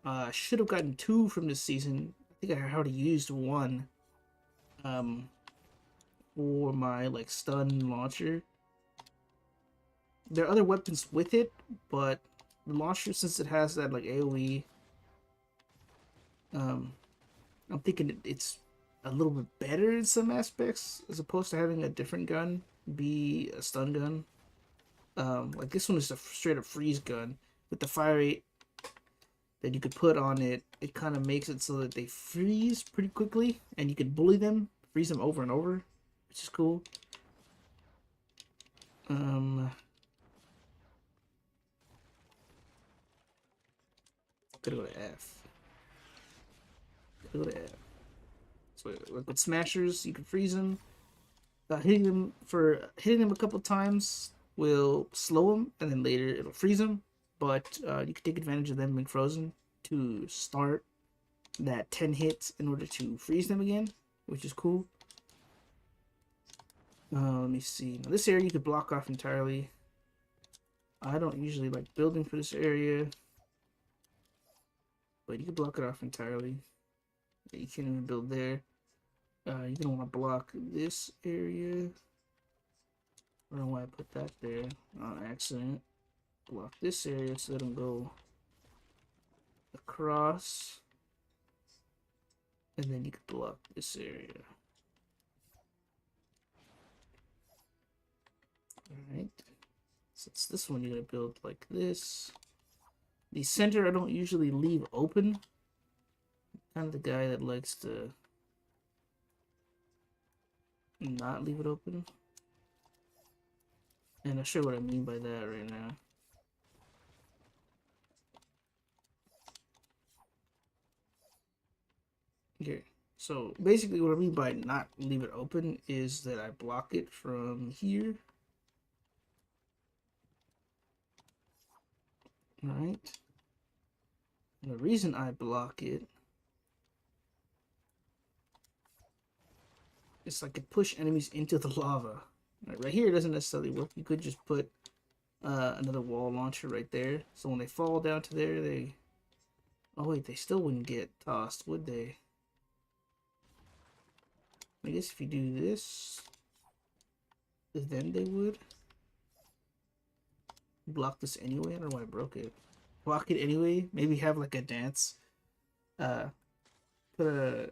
Speaker 1: I should have gotten 2 from this season. I think I already used 1 for my like stun launcher. There are other weapons with it, but the launcher, since it has that like AoE, I'm thinking it's a little bit better in some aspects as opposed to having a different gun be a stun gun. Like this one is a straight up freeze gun with the fire rate that you could put on it. It kind of makes it so that they freeze pretty quickly, and you can bully them, freeze them over and over, which is cool. Gotta go to F. Gotta go to F. So like with smashers, you can freeze them. Hitting them a couple times will slow them, and then later it'll freeze them. But you can take advantage of them being frozen to start that 10 hits in order to freeze them again, which is cool. Let me see. Now this area you could block off entirely. I don't usually like building for this area, but you can block it off entirely. You can't even build there. You're gonna want to block this area. I don't know why I put that there on accident. Block this area so they don't go across. And then you can block this area. Alright. So it's this one you're gonna build like this. The center I don't usually leave open. I'm kind of the guy that likes to not leave it open. And I'll show you what I mean by that right now. Here. So basically what I mean by not leave it open is that I block it from here. Alright. And the reason I block it is I could push enemies into the lava. Right here it doesn't necessarily work. You could just put another wall launcher right there. So when they fall down to there, they... Oh wait, they still wouldn't get tossed, would they? I guess if you do this, then they would. Block this anyway. I don't know why I broke it. Block it anyway. Maybe have like a dance. Uh, put a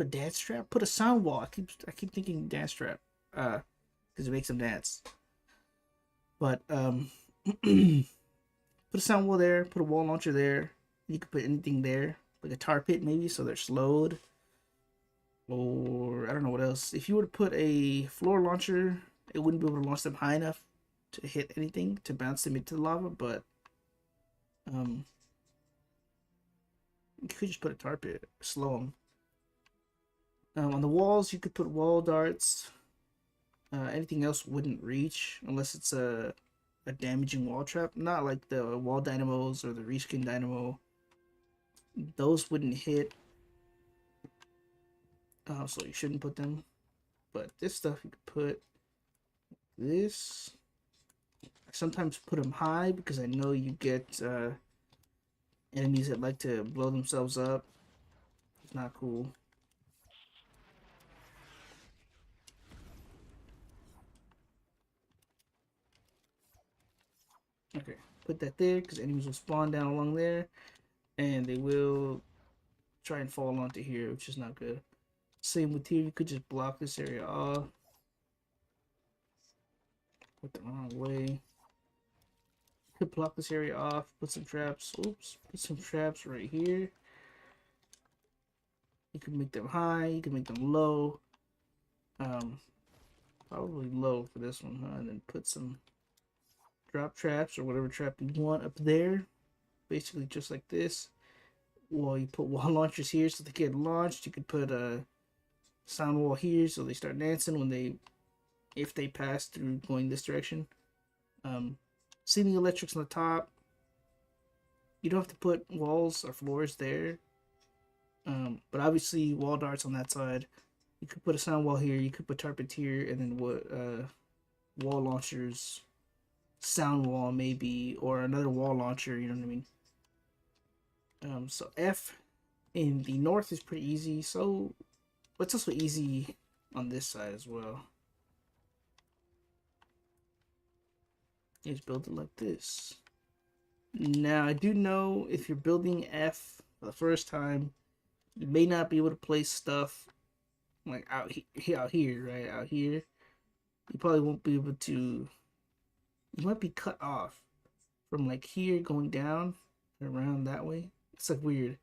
Speaker 1: dance trap. Put a sound wall. I keep thinking dance trap. Because it makes them dance. But put a sound wall there. Put a wall launcher there. You could put anything there, like a tar pit maybe, so they're slowed. Or I don't know what else. If you were to put a floor launcher, it wouldn't be able to launch them high enough to hit anything to bounce them into the lava. But you could just put a tar pit, slow them. On the walls, you could put wall darts. Anything else wouldn't reach unless it's a damaging wall trap. Not like the wall dynamos or the reskin dynamo. Those wouldn't hit. So you shouldn't put them. But this stuff you could put this. I sometimes put them high because I know you get enemies that like to blow themselves up. It's not cool. Okay, put that there because enemies will spawn down along there and they will try and fall onto here, which is not good. Same with here, you could just block this area off. Put the wrong way. Could block this area off, put some traps. Oops, put some traps right here. You can make them high, you can make them low. Probably low for this one, huh? And then put some drop traps or whatever trap you want up there. Basically just like this. Well, you put wall launchers here so they get launched. You could put a sound wall here so they start dancing when if they pass through going this direction. Ceiling electrics on the top. You don't have to put walls or floors there. But obviously wall darts on that side. You could put a sound wall here, you could put tarpets here, and then wall launchers, sound wall maybe, or another wall launcher, you know what I mean? So F in the north is pretty easy, so it's also easy on this side as well. You just build it like this. Now I do know if you're building F for the first time, you may not be able to place stuff like out here, right? Out here, you probably won't be able to. You might be cut off from like here going down around that way. It's like weird.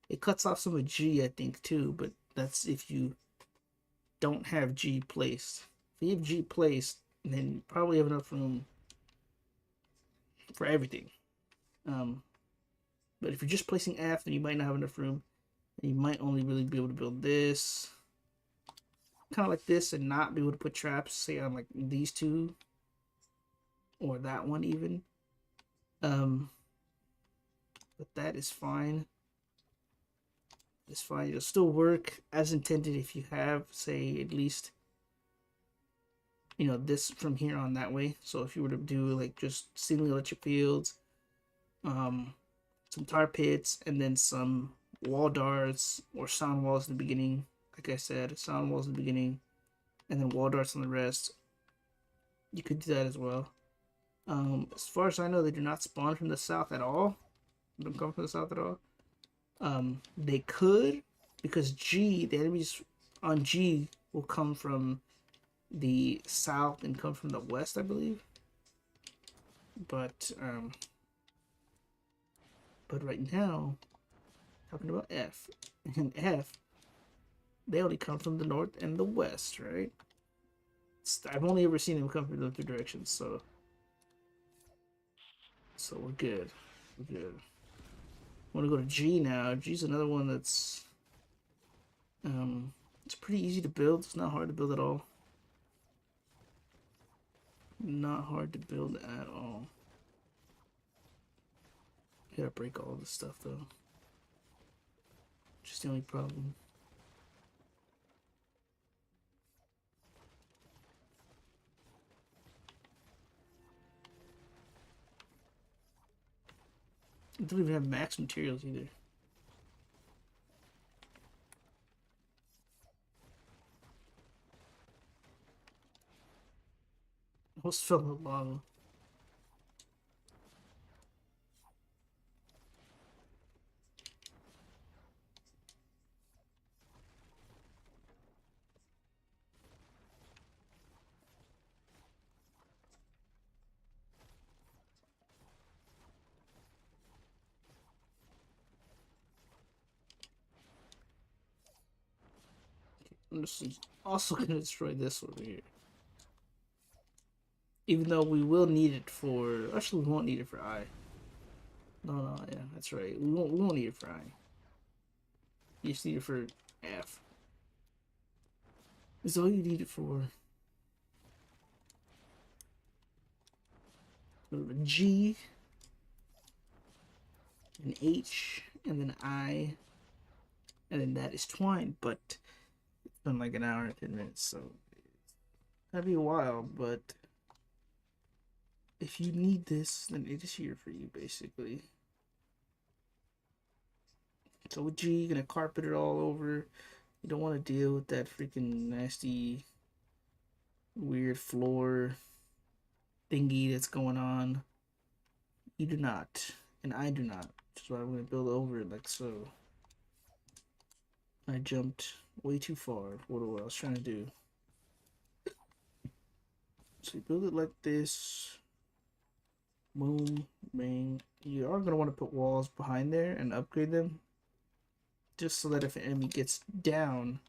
Speaker 1: It cuts off some of G, I think, too, but that's if you don't have G placed. If you have G placed, then you probably have enough room for everything. But if you're just placing F, then you might not have enough room. And you might only really be able to build this. Kind of like this and not be able to put traps, say on like these two. Or that one even. But that is fine. It's fine. It'll still work as intended if you have, say, at least, you know, this from here on that way. So if you were to do like just ceiling electric fields, some tar pits, and then some wall darts or sound walls in the beginning. Like I said, sound walls in the beginning, and then wall darts on the rest. You could do that as well. As far as I know, they do not spawn from the south at all. They don't come from the south at all. They could, because G, the enemies on G will come from the south and come from the west, I believe. But right now, talking about F, and F, they only come from the north and the west, right? I've only ever seen them come from those two directions, so we're good. We're good. I want to go to G now. G's another one that's It's pretty easy to build. It's not hard to build at all. Not hard to build at all. You gotta break all this stuff though. Just the only problem. I don't even have max materials either. I almost fell in the lava. I'm just also gonna destroy this over here. Even though we will need it for... Actually, we won't need it for I. No, yeah, that's right. We won't need it for I. You just need it for F. That's all you need it for. G, an H, and then I, and then that is Twine. But it's been like an hour and 10 minutes, so that'd be a while. But if you need this, then it is here for you, basically. So with G, you're gonna carpet it all over. You don't want to deal with that freaking nasty, weird floor thingy that's going on. You do not, and I do not. Which is why I'm gonna build over it like so. I jumped way too far for what I was trying to do. So you build it like this. Boom, bang. You are gonna want to put walls behind there and upgrade them, just so that if an enemy gets down,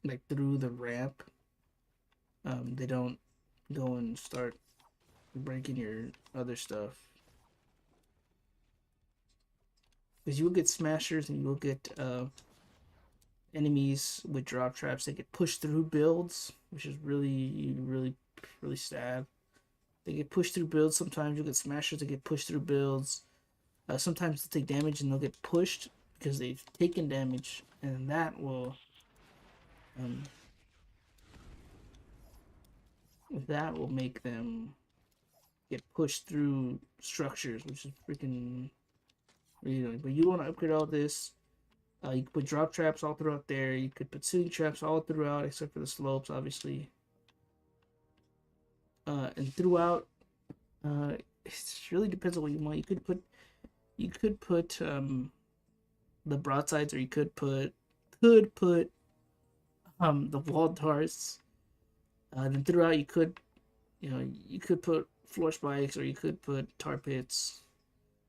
Speaker 1: like through the ramp, they don't go and start breaking your other stuff. Because you will get smashers and you will get enemies with drop traps that get pushed through builds, which is really sad. They get pushed through builds. Sometimes you'll get smashers that get pushed through builds. Sometimes they'll take damage and they'll get pushed because they've taken damage, and that will make them get pushed through structures, which is freaking really annoying. But you want to upgrade all this. You could put drop traps all throughout there. You could put ceiling traps all throughout, except for the slopes, obviously. And throughout, it really depends on what you want. You could put the broadsides, or you could put the wall darts. Then throughout, you could put floor spikes, or you could put tar pits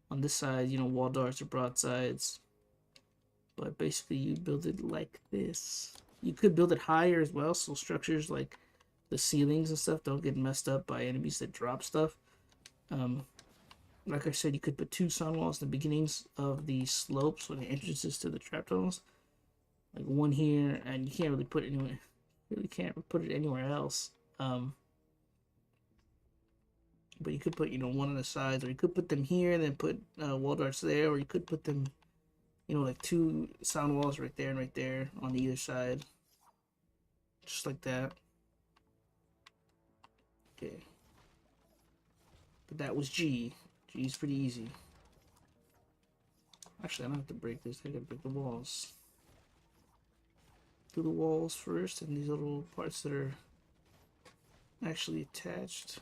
Speaker 1: on this side. Wall darts or broadsides. But basically, you build it like this. You could build it higher as well, so structures like the ceilings and stuff don't get messed up by enemies that drop stuff. Like I said, you could put 2 sound walls in the beginnings of the slopes, or the entrances to the trap tunnels. Like one here, and you can't really put it anywhere. Really can't put it anywhere else. But you could put, one on the sides, or you could put them here and then put wall darts there, or you could put them, like 2 sound walls right there and right there on either side. Just like that. Okay. But that was G. G is pretty easy. Actually, I don't have to break this. I gotta break the walls. Do the walls first, and these little parts that are actually attached.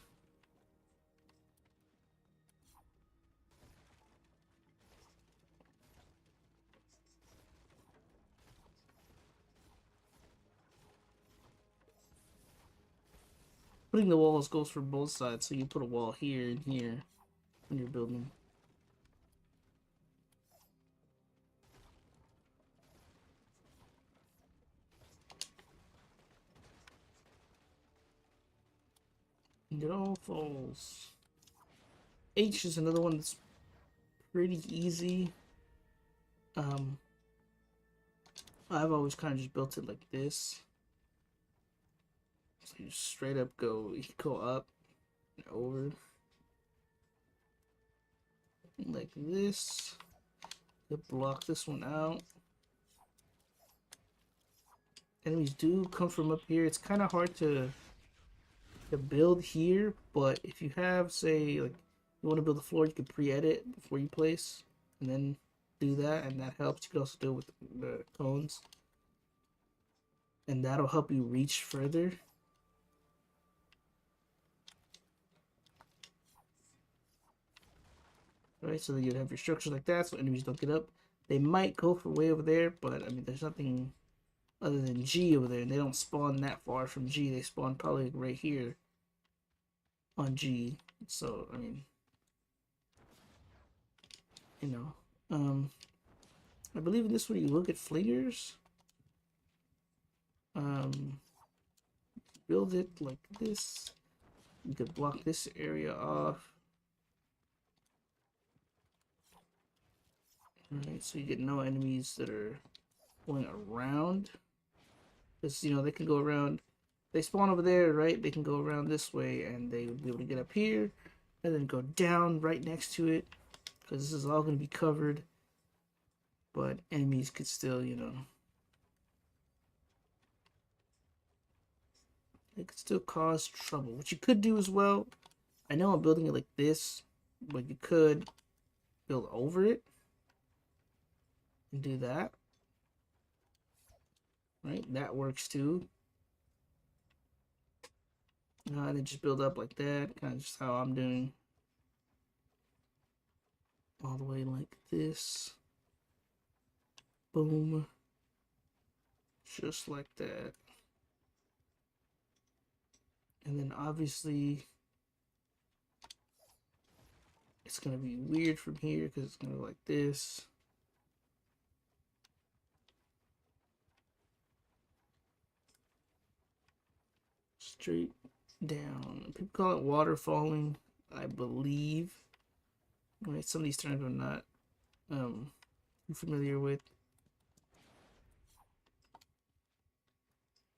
Speaker 1: Putting the walls goes for both sides, so you put a wall here and here when you're building. And it all falls. H is another one that's pretty easy. I've always kind of just built it like this. So you straight up go, you go up and over like this. You block this one out. Enemies do come from up here. It's kind of hard to build here, but if you have, say, like you want to build a floor, you can pre-edit before you place, and then do that, and that helps. You can also do it with the cones, and that'll help you reach further. Right, so then you'd have your structures like that, so enemies don't get up. They might go for way over there, but I mean, there's nothing other than G over there, and they don't spawn that far from G. They spawn probably right here on G. So I mean, you know, I believe in this one you look at flingers. Build it like this. You could block this area off. Alright, so you get no enemies that are going around. Because, you know, they can go around. They spawn over there, right? They can go around this way and they would be able to get up here and then go down right next to it. Because this is all going to be covered. But enemies could still, you know, they could still cause trouble. What you could do as well, I know I'm building it like this, but you could build over it and do that. Right, that works too. And then just build up like that, kind of just how I'm doing. All the way like this. Boom. Just like that. And then obviously it's gonna be weird from here because it's gonna go like this. Straight down. People call it water falling, I believe. Right, some of these terms I'm not familiar with.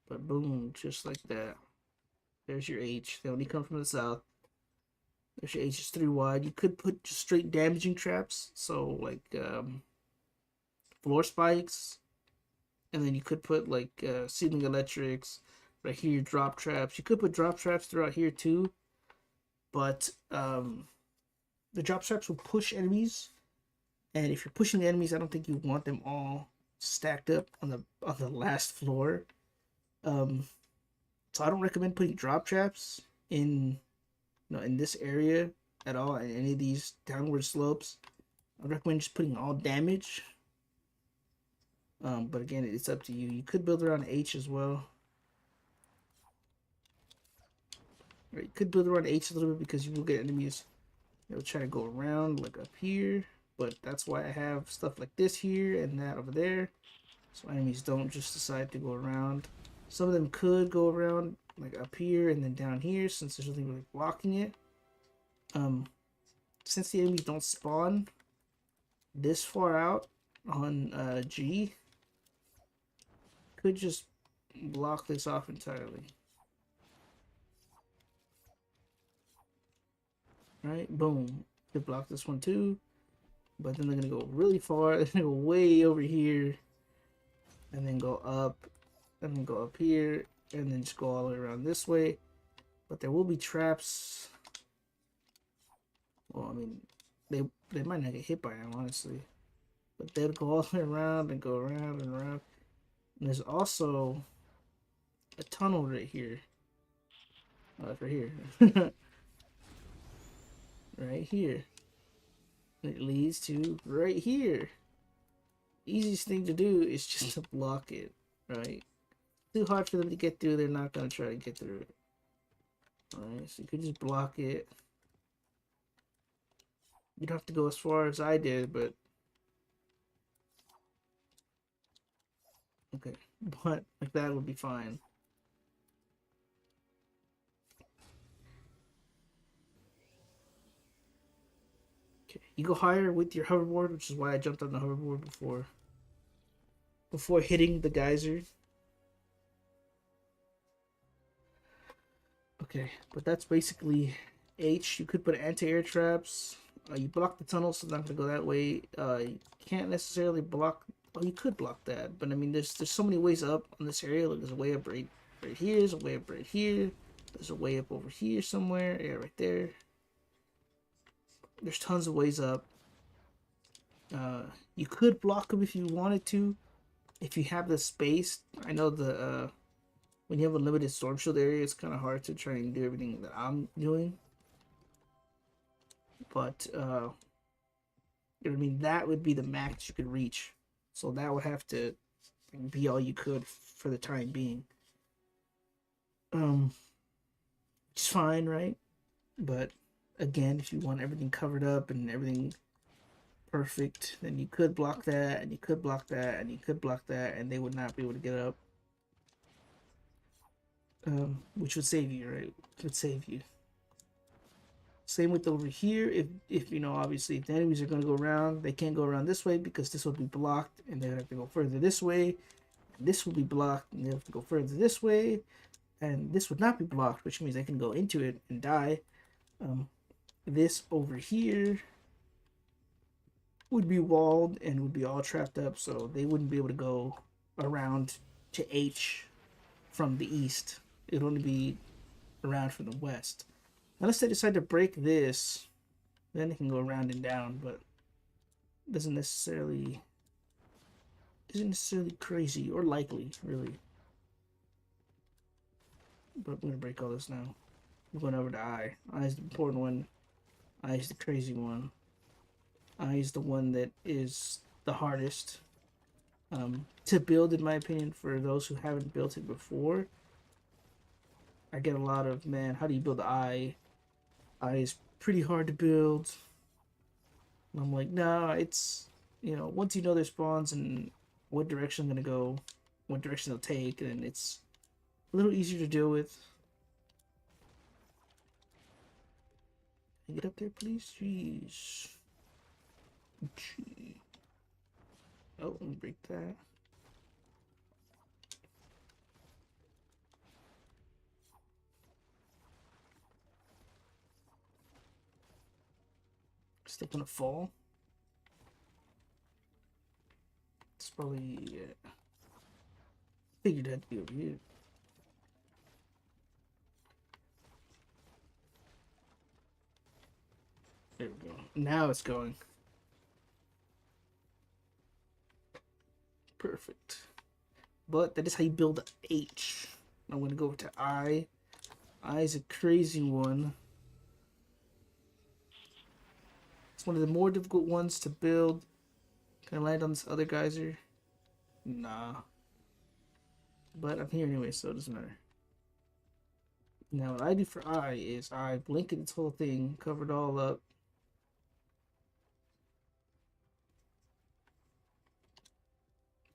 Speaker 1: But boom, just like that. There's your H. They only come from the south. There's your H is 3 wide. You could put just straight damaging traps, so like floor spikes, and then you could put like ceiling electrics. Right here, drop traps. You could put drop traps throughout here too, but the drop traps will push enemies, and if you're pushing the enemies, I don't think you want them all stacked up on the last floor. So I don't recommend putting drop traps in, you know, in this area at all, in any of these downward slopes. I recommend just putting all damage. But again, it's up to you. You could build around H as well. Right, you could build around H a little bit because you will get enemies. They'll try to go around like up here, but that's why I have stuff like this here and that over there, so enemies don't just decide to go around. Some of them could go around like up here and then down here since there's nothing really blocking it. Since the enemies don't spawn this far out on G, could just block this off entirely. Right, boom. Could block this one too, but then they're gonna go really far. They're gonna go way over here, and then go up, and then go up here, and then just go all the way around this way. But there will be traps. Well, I mean, they might not get hit by them, honestly, but they'll go all the way around and go around and around. And there's also a tunnel right here. Oh, it's right here. Right here. It leads to right here. Easiest thing to do is just to block it, right? Too hard for them to get through, they're not gonna try to get through it. Alright, so you could just block it. You don't have to go as far as I did, but okay. But like that would be fine. Okay, you go higher with your hoverboard, which is why I jumped on the hoverboard before. before hitting the geyser. Okay, but that's basically H. You could put anti-air traps. You block the tunnel, so it's not gonna go that way. You can't necessarily block. Oh, you could block that, but I mean, there's so many ways up on this area. Like, there's a way up right here. There's a way up right here. There's a way up over here somewhere. Yeah, right there. There's tons of ways up. You could block them if you wanted to, if you have the space. I know the when you have a limited storm shield area, it's kind of hard to try and do everything that I'm doing. But I mean, that would be the max you could reach. So that would have to be all you could for the time being. It's fine, right? But again, if you want everything covered up and everything perfect, then you could block that, and you could block that, and you could block that, and they would not be able to get up. Which would save you, right? It would save you. Same with over here. If you know, obviously, if the enemies are going to go around, they can't go around this way because this will be blocked, and they have to go further this way. And this will be blocked, and they have to go further this way, and this would not be blocked, which means they can go into it and die. This over here would be walled and would be all trapped up, so they wouldn't be able to go around to H from the east. It'd only be around from the west. Unless they decide to break this, then they can go around and down, but isn't necessarily crazy or likely, really. But I'm gonna break all this now. We're going over to I. I is the important one. I is the crazy one. I is the one that is the hardest to build, in my opinion, for those who haven't built it before. I get a lot of, man, how do you build I? I is pretty hard to build. And I'm like, nah, it's, you know, once you know their spawns and what direction I'm going to go, what direction they'll take, then it's a little easier to deal with. Get up there, please. Jeez. Oh, let me break that. Still gonna fall. It's probably, yeah. Figured that'd be over here. There we go. Now it's going. Perfect. But that is how you build H. I'm gonna go over to I. I is a crazy one. It's one of the more difficult ones to build. Can I land on this other geyser? Nah. But I'm here anyway, so it doesn't matter. Now what I do for I is I blanket this whole thing, cover it all up.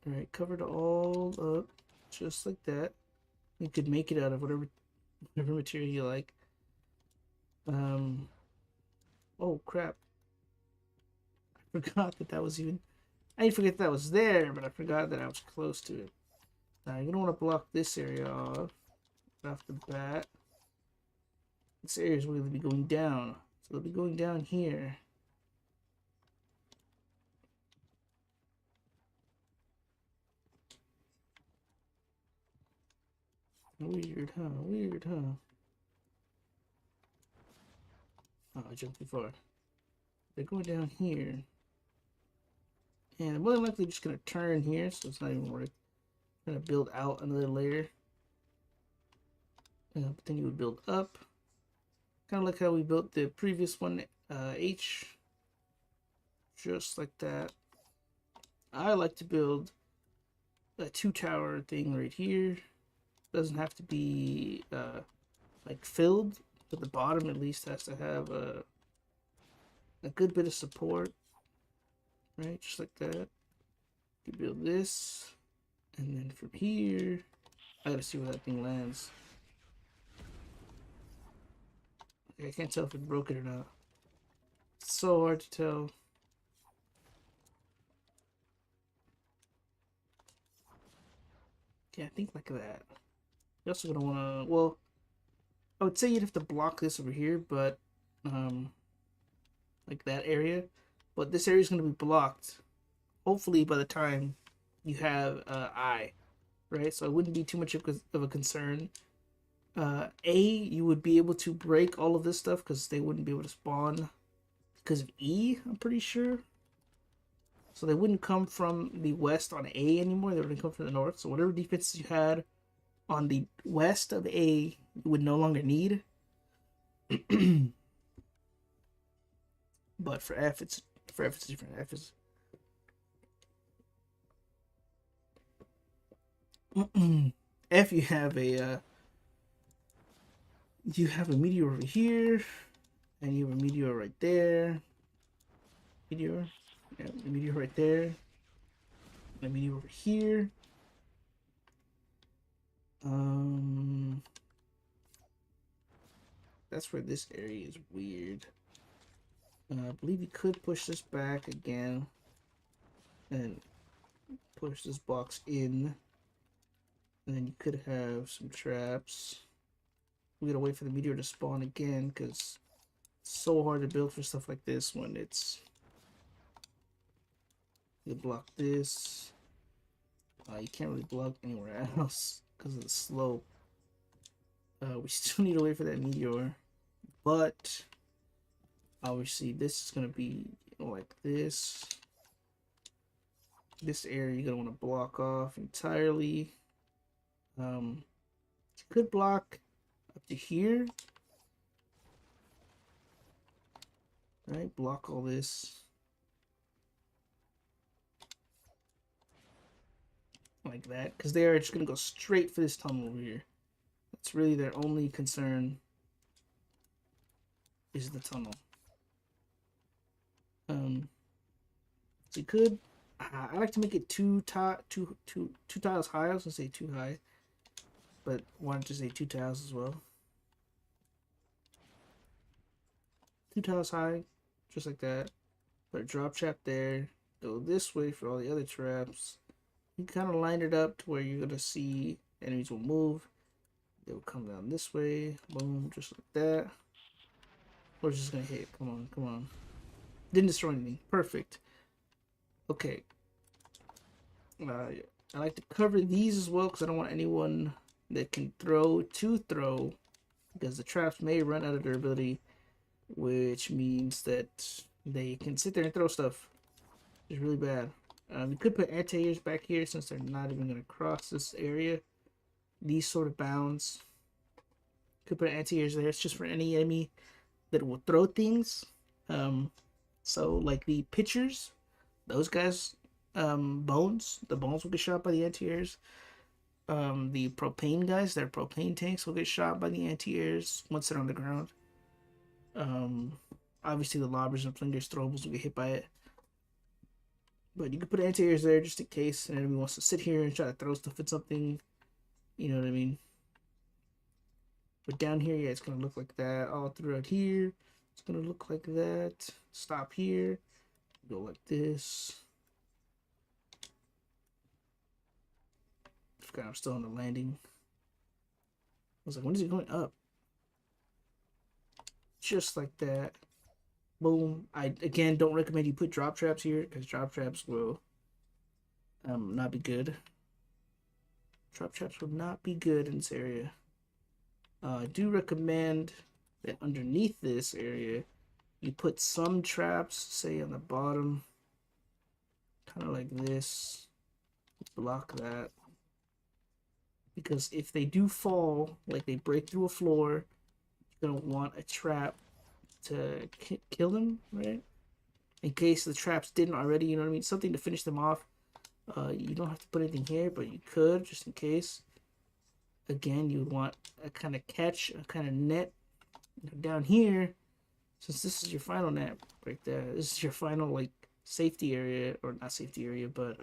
Speaker 1: Alright, cover it all up, just like that. You could make it out of whatever material you like. Oh crap. I forgot that was even... I didn't forget that was there, but I forgot that I was close to it. Now, you're going to want to block this area off the bat. This area is going to be going down. So they'll be going down here. Weird, huh? Weird, huh? Oh, I jumped too far. They're going down here. And more than likely just going to turn here, so it's not even worth going to build out another layer. But then you would build up. Kind of like how we built the previous one, H. Just like that. I like to build a 2-tower thing right here. Doesn't have to be like filled, but the bottom at least has to have a good bit of support. Right, just like that. You build this, and then from here, I gotta see where that thing lands. I can't tell if it broke it or not. It's so hard to tell. Yeah, I think like that. You're also gonna wanna, well, I would say you'd have to block this over here, but like that area. But this area is gonna be blocked. Hopefully by the time you have I, right? So it wouldn't be too much of a concern. A, you would be able to break all of this stuff because they wouldn't be able to spawn because of E, I'm pretty sure. So they wouldn't come from the west on A anymore. They would come from the north. So whatever defenses you had on the west of A, you would no longer need. But for F, it's different. F is F. You have a meteor over here, and you have a meteor right there. Meteor, yeah, a meteor right there. And a meteor over here. That's where this area is weird. I believe you could push this back again and push this box in. And then you could have some traps. We gotta wait for the meteor to spawn again because it's so hard to build for stuff like this when it's. You block this. You can't really block anywhere else because of the slope. We still need to wait for that meteor, but obviously this is gonna be like this. This area you're gonna want to block off entirely. You could block up to here, right? Block all this like that, because they are just gonna go straight for this tunnel over here. That's really their only concern, is the tunnel. So you could. I like to make it two tiles high. I was gonna say too high, but wanted to say 2 tiles as well. 2 tiles high, just like that. Put a drop trap there. Go this way for all the other traps. You kind of line it up to where you're gonna see enemies will move. They will come down this way. Boom, just like that. We're just gonna hit. Come on, come on. Didn't destroy anything. Perfect. Okay. I like to cover these as well because I don't want anyone that can throw to throw, because the traps may run out of durability, which means that they can sit there and throw stuff. It's really bad. You could put anti-airs back here since they're not even going to cross this area. These sort of bounds. Could put anti-airs there. It's just for any enemy that will throw things. So like the pitchers, those guys, the bones will get shot by the anti-airs. The propane guys, their propane tanks will get shot by the anti-airs once they're on the ground. Obviously the lobbers and flingers throwables will get hit by it. But you can put anti-airs there just in case an enemy wants to sit here and try to throw stuff at something. You know what I mean? But down here, yeah, it's going to look like that. All throughout here, it's going to look like that. Stop here. Go like this. I forgot I'm still on the landing. I was like, when is it going up? Just like that. Boom. I, again, don't recommend you put drop traps here because drop traps will not be good. Drop traps will not be good in this area. I do recommend that underneath this area, you put some traps, say on the bottom, kind of like this. Block that. Because if they do fall, like they break through a floor, you're going to want a trap to kill them, right? In case the traps didn't already, you know what I mean? Something to finish them off. You don't have to put anything here, but you could, just in case. Again, you would want a kind of catch, a kind of net. Down here, since this is your final net right there, this is your final, like, safety area, or not safety area, but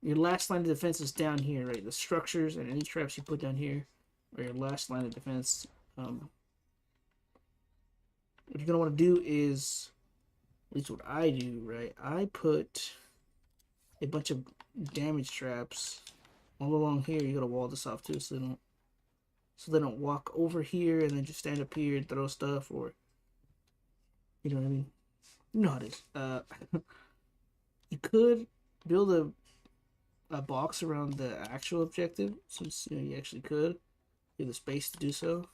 Speaker 1: your last line of defense is down here, right? The structures and any traps you put down here are your last line of defense. What you're going to want to do is, at least what I do, right? I put a bunch of damage traps all along here, you gotta wall this off too, so they don't walk over here and then just stand up here and throw stuff, or you know what I mean. You know how it is. You could build a box around the actual objective, since you know you actually could. You have the space to do so,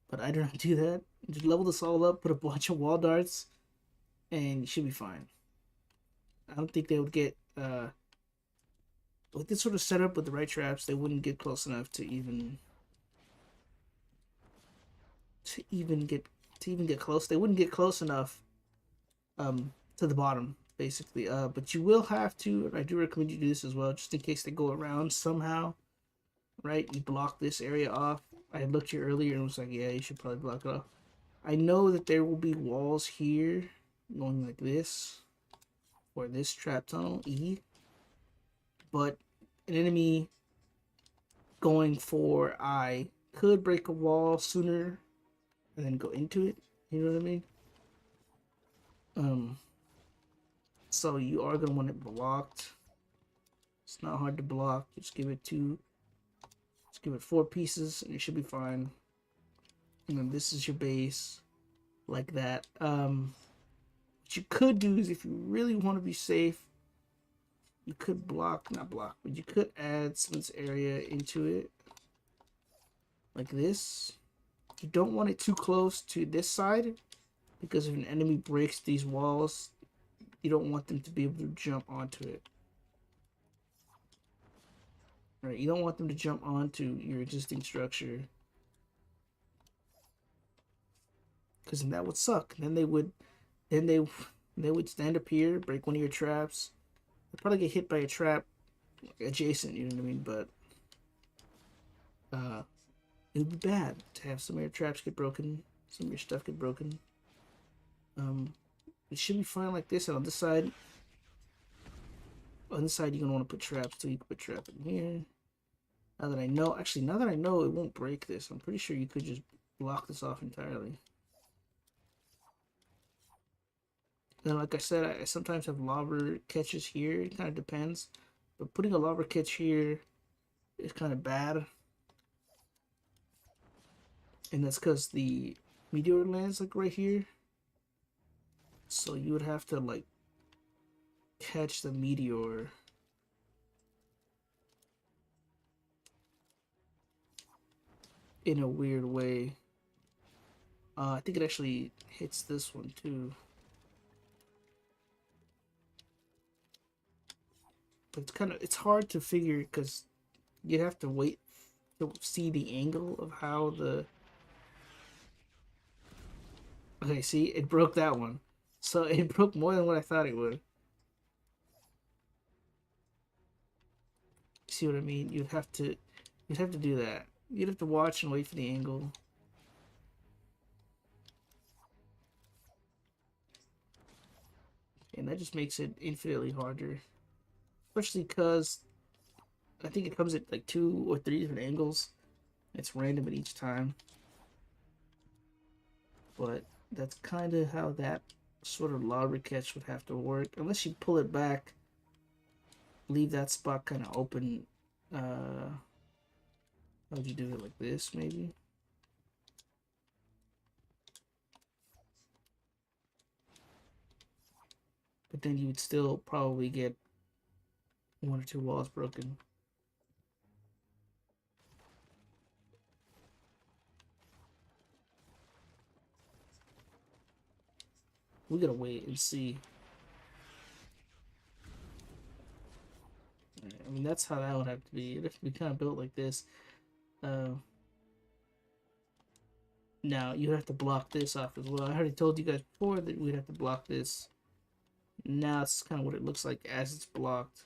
Speaker 1: but I do not do that. Just level this all up, put a bunch of wall darts, and you should be fine. I don't think they would get with this sort of setup with the right traps. They wouldn't get close enough to even get close. They wouldn't get close enough to the bottom basically. But you will have to. And I do recommend you do this as well, just in case they go around somehow. Right, you block this area off. I had looked here earlier and was like, yeah, you should probably block it off. I know that there will be walls here going like this for this trap tunnel E, but an enemy going for I could break a wall sooner and then go into it. You know what I mean? So you are gonna want it blocked. It's not hard to block. Just give it 4 pieces and it should be fine. And then this is your base, like that. What you could do is, if you really want to be safe, you could not block, but you could add some of this area into it, like this. You don't want it too close to this side, because if an enemy breaks these walls, you don't want them to be able to jump onto it. Right? You don't want them to jump onto your existing structure, because then that would suck. Then they would stand up here, break one of your traps. They'd probably get hit by a trap adjacent, you know what I mean? But it would be bad to have some of your traps get broken, some of your stuff get broken. It should be fine like this. And on this side, you're gonna want to put traps too. You can put trap in here. Now that I know, it won't break this. I'm pretty sure you could just block this off entirely. Then, like I said, I sometimes have lobber catches here. It kind of depends. But putting a lobber catch here is kind of bad. And that's because the meteor lands like right here. So you would have to like catch the meteor. In a weird way. I think it actually hits this one too. But it's hard to figure, because you'd have to wait to see the angle of how the... Okay, see, it broke that one. So it broke more than what I thought it would. See what I mean? You'd have to do that. You'd have to watch and wait for the angle. And that just makes it infinitely harder. Especially because I think it comes at like 2 or 3 different angles. It's random at each time. But that's kind of how that sort of lobber catch would have to work. Unless you pull it back, leave that spot kind of open. How would you do it, like this maybe? But then you would still probably get 1 or 2 walls broken. We gotta wait and see. I mean, that's how that would have to be. It'd have to be kind of built like this. Now, you have to block this off as well. I already told you guys before that we'd have to block this. Now, it's kind of what it looks like as it's blocked.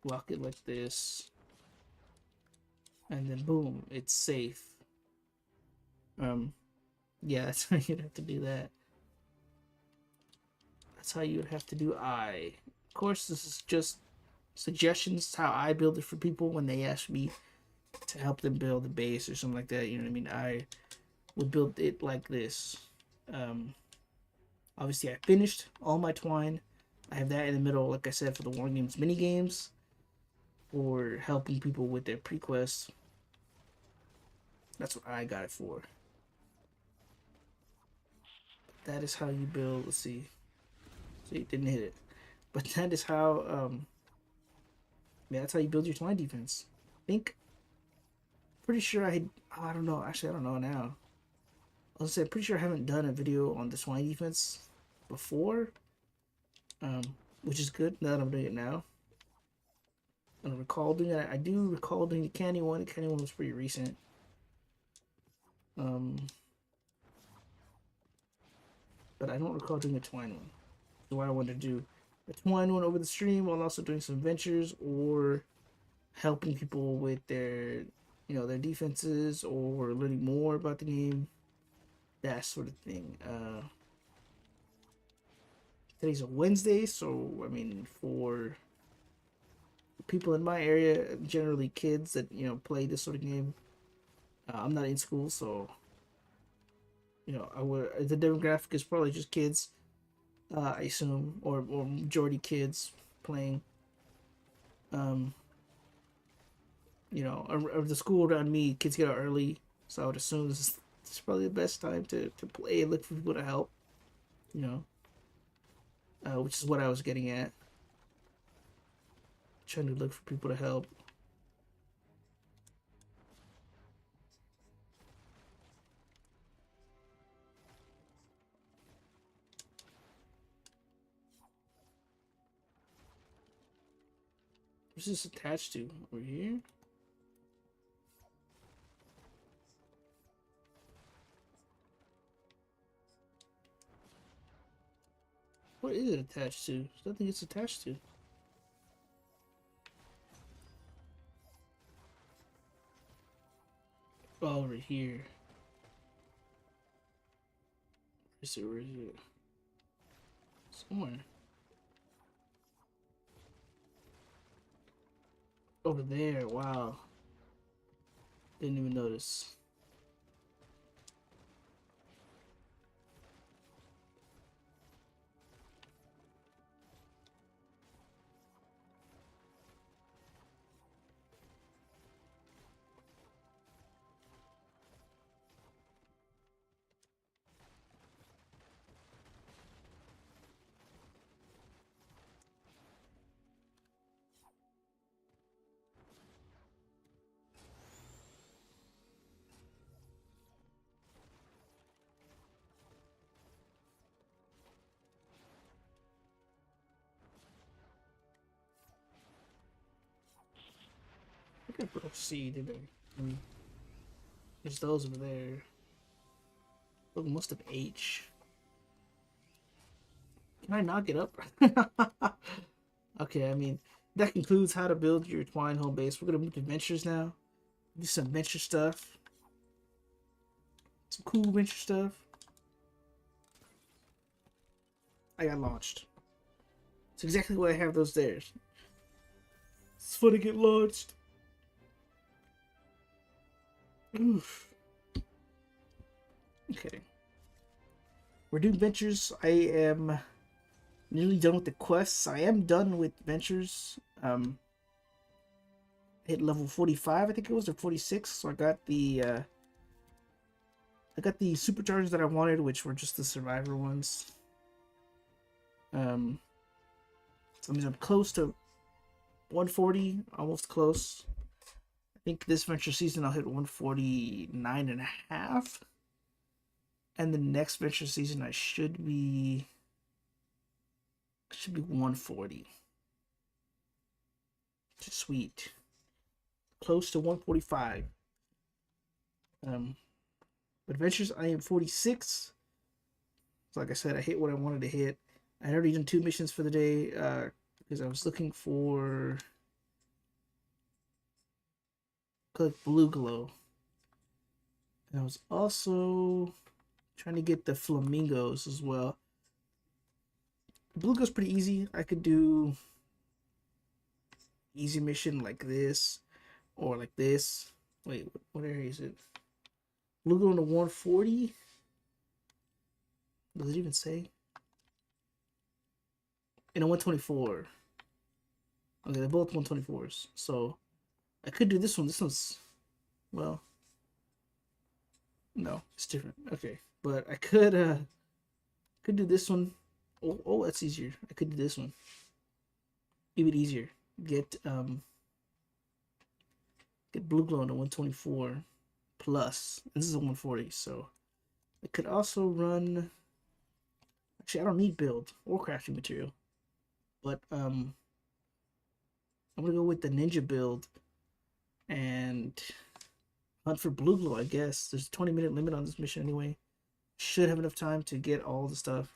Speaker 1: Block it like this. And then, boom, it's safe. Yeah, that's how you'd have to do that. That's how you would have to do I. Of course, this is just suggestions how I build it for people when they ask me to help them build a base or something like that. You know what I mean? I would build it like this. Obviously, I finished all my twine. I have that in the middle, like I said, for the War Games mini games. for helping people with their pre-quests. That's what I got it for. That is how you build. Let's see. See, didn't hit it. But that is how, yeah, that's how you build your Twine defense. I think, pretty sure I don't know. Actually, I don't know now. I was pretty sure I haven't done a video on the Twine defense before, um, which is good now that I'm doing it now. I don't recall doing that. I do recall doing the candy one. The candy one was pretty recent. But I don't recall doing a Twine one. So what I wanted to do a Twine one over the stream while also doing some ventures or helping people with their, their defenses or learning more about the game, that sort of thing. Today's a Wednesday, so I mean, for people in my area, generally kids that play this sort of game. I'm not in school, so the demographic is probably just kids. I assume, or majority kids playing. Of the school around me, kids get out early, so I would assume this is probably the best time to play and look for people to help. Which is what I was getting at. Trying to look for people to help. What's this attached to? Over here? What is it attached to? There's nothing it's attached to. Oh, over here. Where is it? Somewhere. Over there, wow. Didn't even notice. I think I broke C, did I? There's those over there. Look, most of H. Can I not get up? Okay, I mean, that concludes how to build your Twine home base. We're gonna move to ventures now. Do some venture stuff. Some cool venture stuff. I got launched. It's exactly why I have those there. It's fun to get launched. Oof. Okay. We're doing ventures. I am nearly done with the quests. I am done with ventures. Hit level 45, I think it was, or 46. So I got the superchargers that I wanted, which were just the survivor ones. So that means I'm close to 140, almost close. I think this venture season I'll hit 149 and a half. And the next venture season I should be 140. Just sweet. Close to 145. But ventures I am 46. So like I said, I hit what I wanted to hit. I had already done 2 missions for the day because I was looking for blue glow. And I was also trying to get the flamingos as well. Blue glow's pretty easy. I could do easy mission like this or like this. Wait, what area is it? Blue glow on the 140. Does it even say? In a 124. Okay, they're both 124s. So I could do this one. This one's, well, no, it's different. Okay, but I could do this one. Oh, that's easier. I could do this one. Even easier. Get blue glow on a 124 plus. This is a 140, so I could also run. Actually, I don't need build or crafting material, but I'm gonna go with the ninja build and hunt for blue glow. I guess there's a 20-minute limit on this mission anyway. Should have enough time to get all the stuff.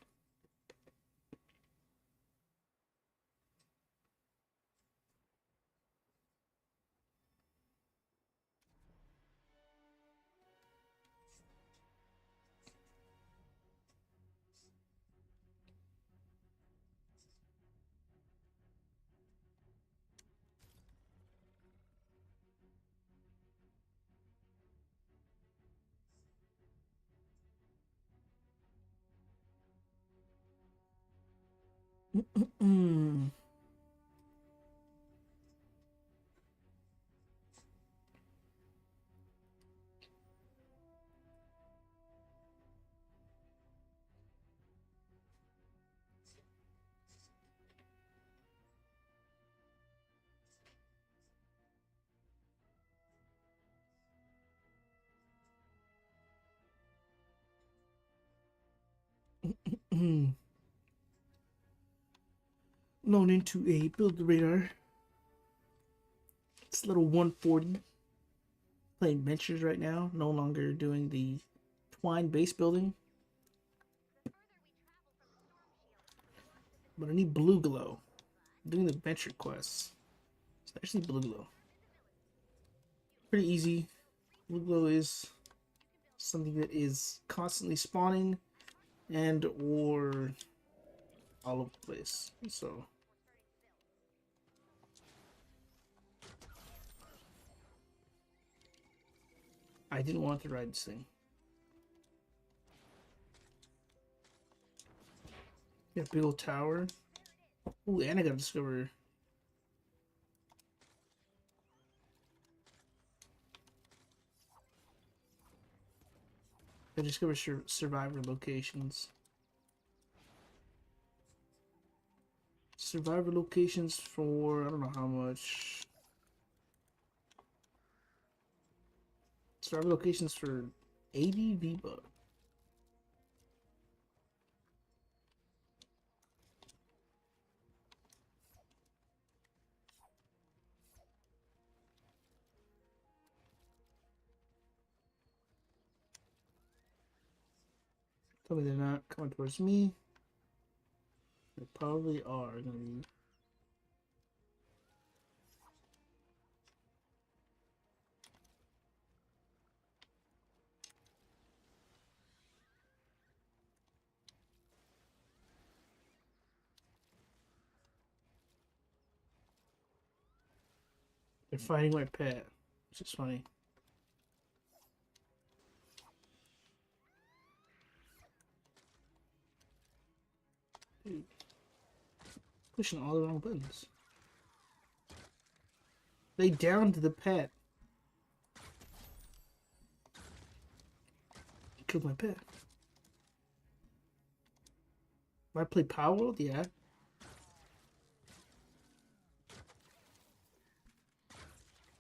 Speaker 1: Loan into a build radar. It's a little 140. Playing Ventures right now. No longer doing the Twine base building. But I need blue glow. I'm doing the venture quests. So I just need blue glow. Pretty easy. Blue glow is something that is constantly spawning and or all over the place. So I didn't want to ride this thing. Yeah, big old tower. Ooh, and I gotta discover. I discover survivor locations. Survivor locations for I don't know how much. Survivor locations for 80 V-Bucks. Tell me they're not coming towards me. They probably are gonna be. They're fighting my pet, which is funny. Dude, pushing all the wrong buttons. They downed the pet. Killed my pet. I play Power World? Yeah.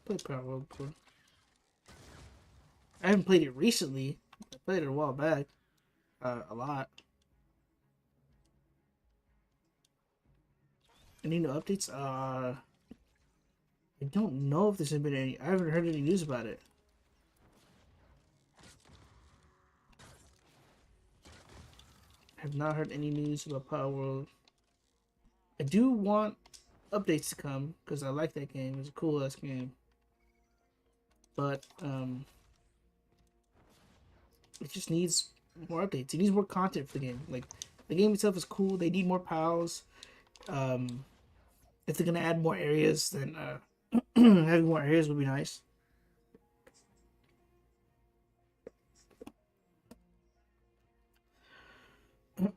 Speaker 1: Played Power World before. I haven't played it recently. I played it a while back. A lot. Any new updates? I don't know if there's been any. I haven't heard any news about it. I have not heard any news about Power World. I do want updates to come because I like that game. It's a cool ass game. But it just needs more updates. It needs more content for the game. Like the game itself is cool. They need more pals. If they're gonna add more areas, then having more areas would be nice.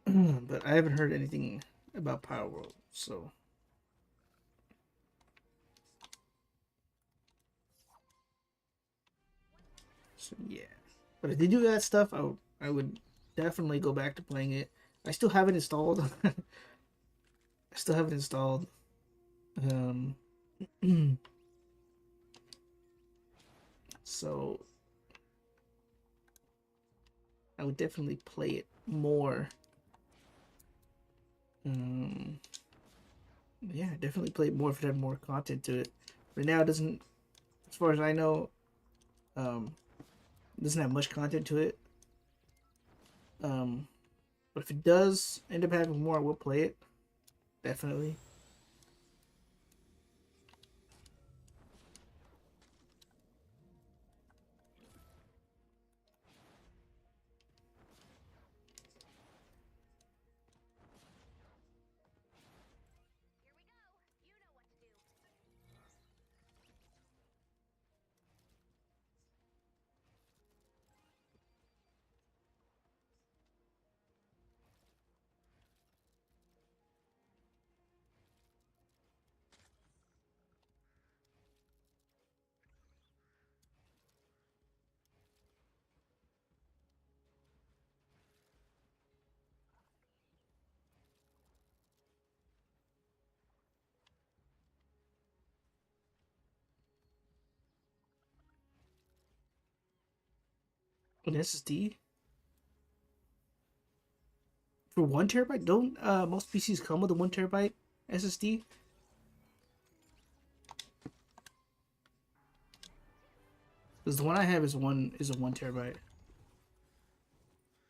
Speaker 1: But I haven't heard anything about Power World, so So yeah, but if they do that stuff, I would definitely go back to playing it. I still have it installed. I still have it installed. Um, so I would definitely play it more. Um, yeah, definitely play it more if it had more content to it. Right now, it doesn't, as far as I know, um, it doesn't have much content to it. But if it does end up having more, I will play it. Definitely. An SSD for 1 TB? Don't most PCs come with a 1 TB SSD? Because the one I have is a 1 TB.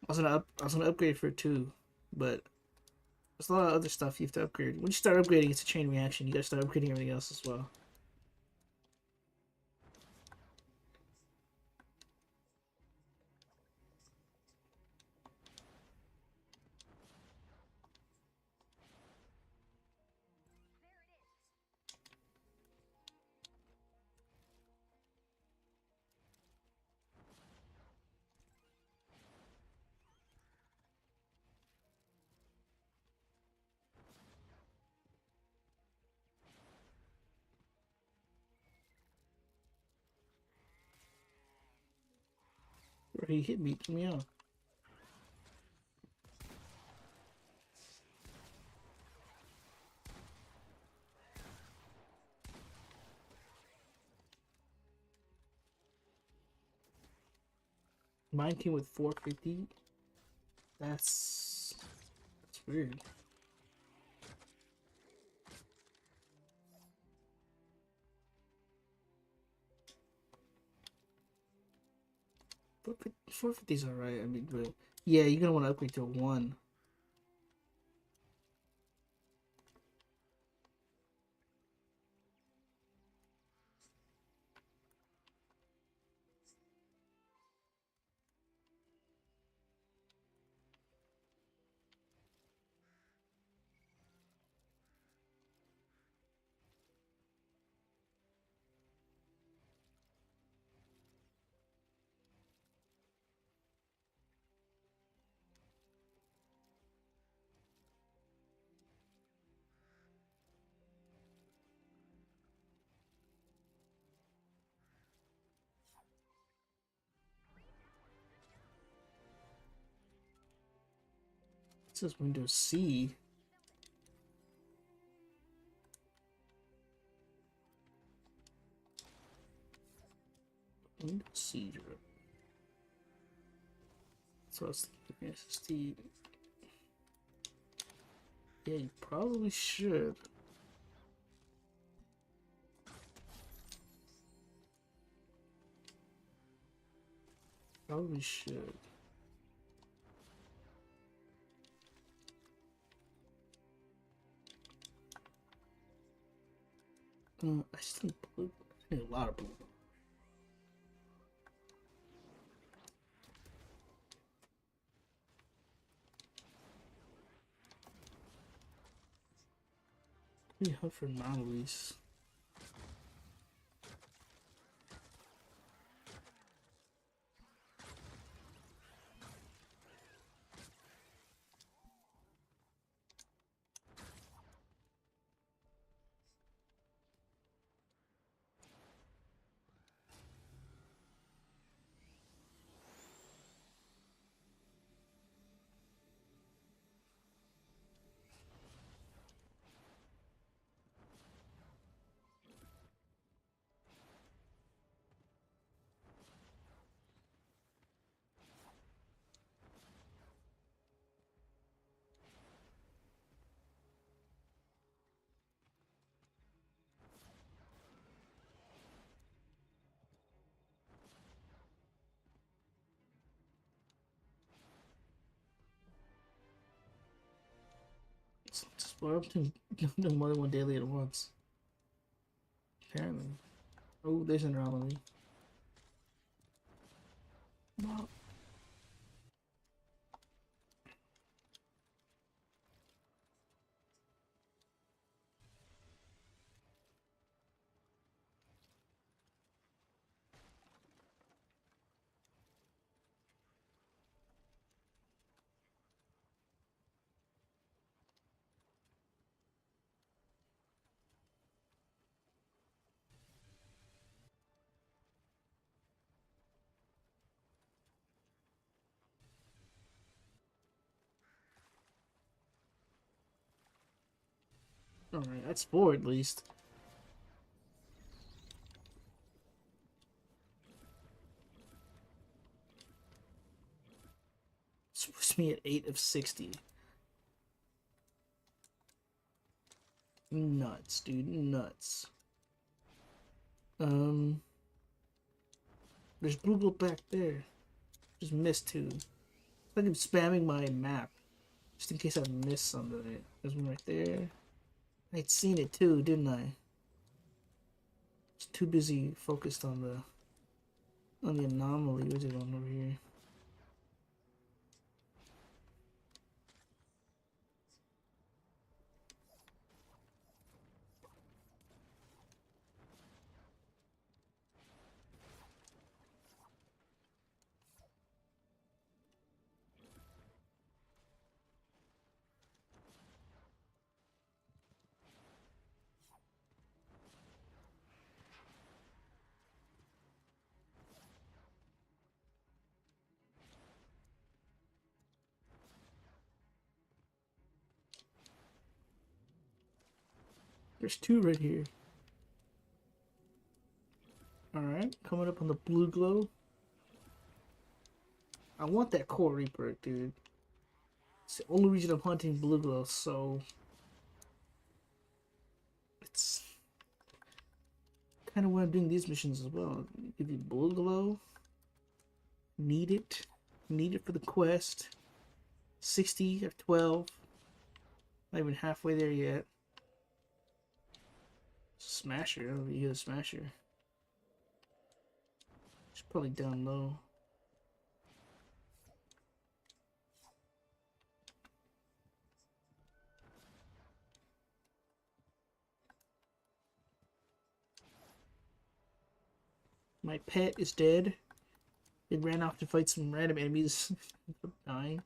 Speaker 1: I was gonna upgrade for 2, but there's a lot of other stuff you have to upgrade. When you start upgrading, it's a chain reaction. You gotta start upgrading everything else as well. Or he hit me, put me off. Mine came with 450. That's weird. But 450 is alright. I mean, but yeah, you're gonna want to upgrade to a 1. It says Windows C. Windows C. So it's the SSD. Yeah, you probably should. Probably should. I still need blue. I need a lot of blue. Let me hunt for anomalies. Well, I'm doing more than one daily at once. Apparently. Oh, there's an anomaly. No. Alright, that's 4 at least. It's supposed to be at 8 of 60. Nuts, dude. Nuts. There's blue glow back there. Just missed 2. It's like I'm spamming my map. Just in case I missed some of it. There's one right there. I'd seen it too, didn't I? Just too busy focused on the anomaly. What's it on over here? There's 2 right here. Alright, coming up on the blue glow. I want that core reaper, dude. It's the only reason I'm hunting blue glow, so it's kind of why I'm doing these missions as well. Give you blue glow. Need it. Need it for the quest. 60 or 12. Not even halfway there yet. Smasher. Oh, you get a smasher. She's probably down low. My pet is dead. It ran off to fight some random enemies. Dying.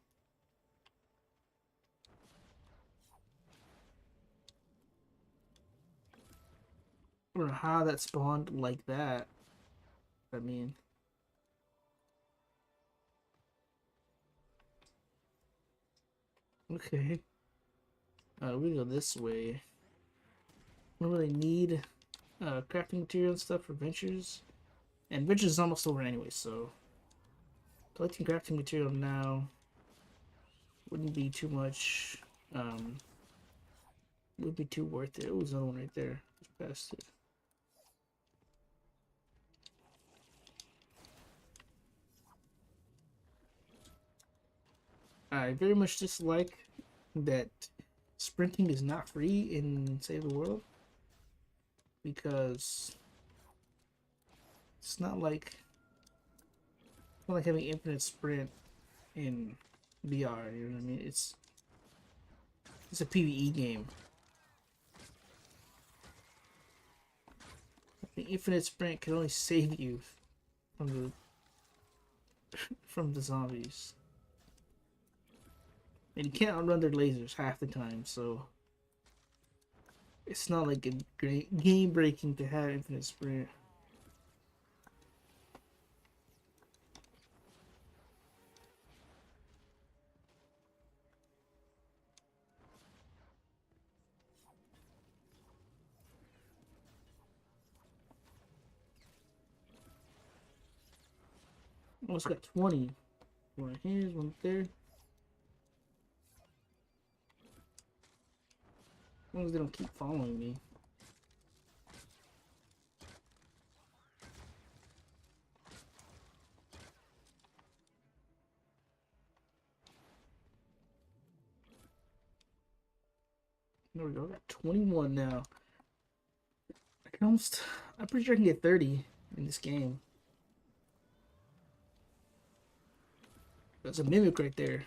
Speaker 1: I don't know how that spawned like that. I mean, okay. We go this way. I don't really need crafting material and stuff for Ventures. And Ventures is almost over anyway, so collecting crafting material now wouldn't be too much. Would be too worth it. Oh, there's another one right there. Just past it. I very much dislike that sprinting is not free in Save the World, because it's not like having infinite sprint in VR. You know what I mean? It's a PvE game. The infinite sprint can only save you from the zombies. And you can't outrun their lasers half the time, so it's not like a great game breaking to have infinite sprint. Almost got 20. One here, one there. As long as they don't keep following me. There we go. I got 21 now. I can almost. I'm pretty sure I can get 30 in this game. That's a mimic right there.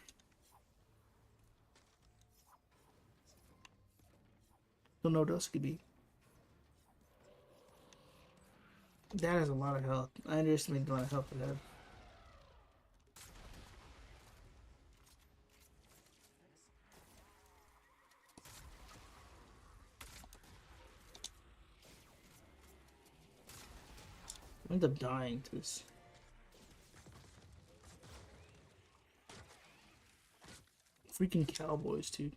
Speaker 1: Don't know what else it could be. That has a lot of health. I underestimated a lot of health it had. I end up dying to this. Freaking cowboys, dude.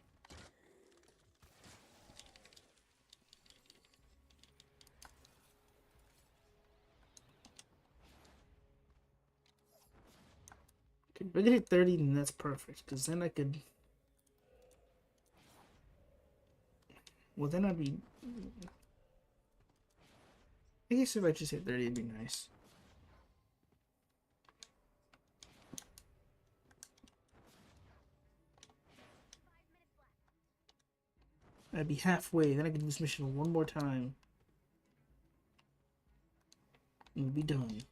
Speaker 1: Okay, if I could hit 30, then that's perfect. Because then I could... Well, then I'd be... I guess if I just hit 30, it'd be nice. I'd be halfway, then I could do this mission one more time. And we'd be done.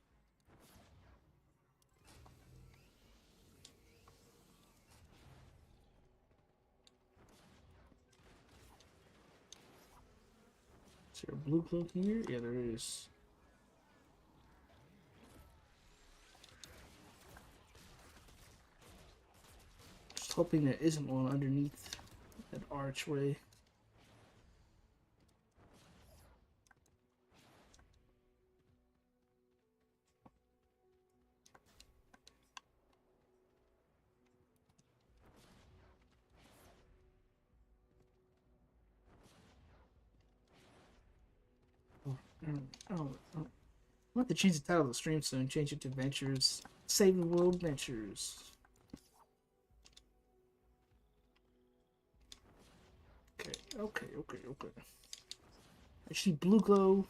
Speaker 1: Is there a blue cloak here? Yeah, there is. Just hoping there isn't one underneath that archway. I'm about to change the title of the stream soon. Change it to Ventures. Save the World Ventures. Okay. I see blue glow.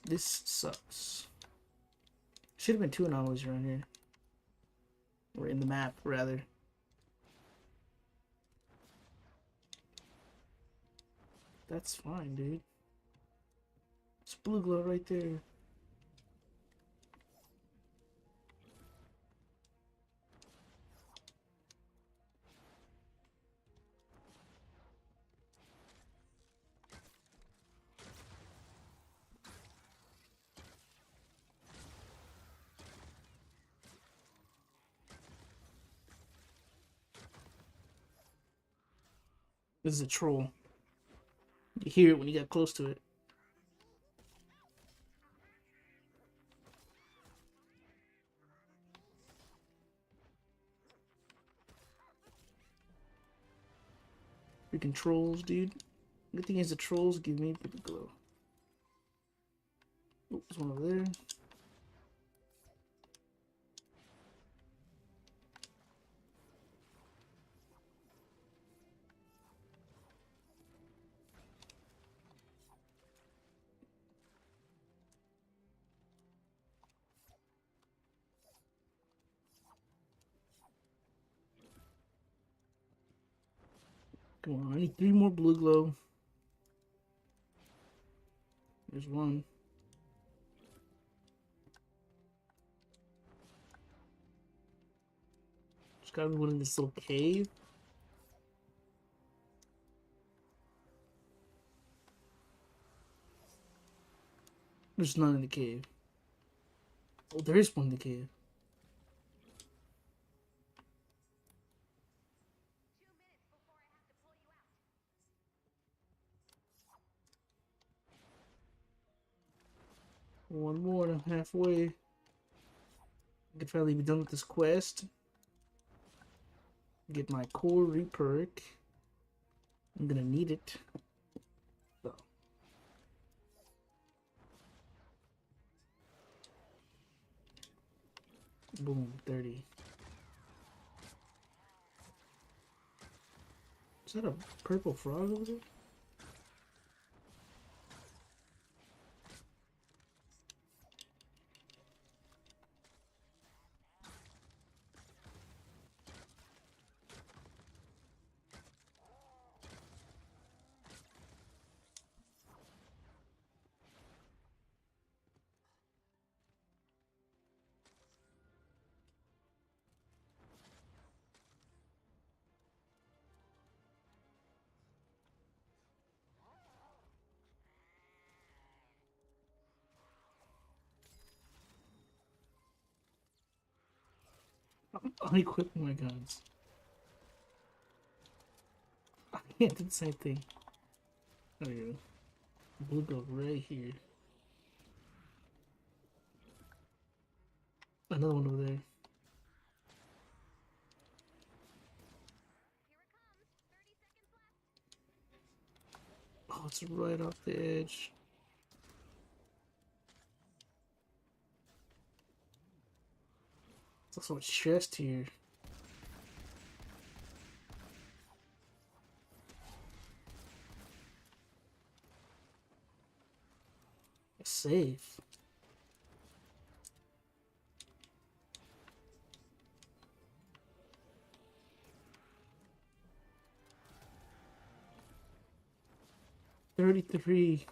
Speaker 1: This sucks. Should have been 2 anomalies around here. Or in the map, rather. That's fine, dude. It's blue glow right there. This is a troll. You hear it when you get close to it. Freaking trolls, dude. Good thing is the trolls give me blue glow. Oh, there's one over there. Come on, I need 3 more blue glow. There's one. There's gotta be one in this little cave. There's none in the cave. Oh, there is one in the cave. One more and I'm halfway. I could finally be done with this quest. Get my core reperk. I'm gonna need it. So. Boom, 30. Is that a purple frog over there? Unequipping my guns. I can't do the same thing. There you go. Blue goes right here. Another one over there. Oh, it's right off the edge. There's also a chest here. A safe. $33.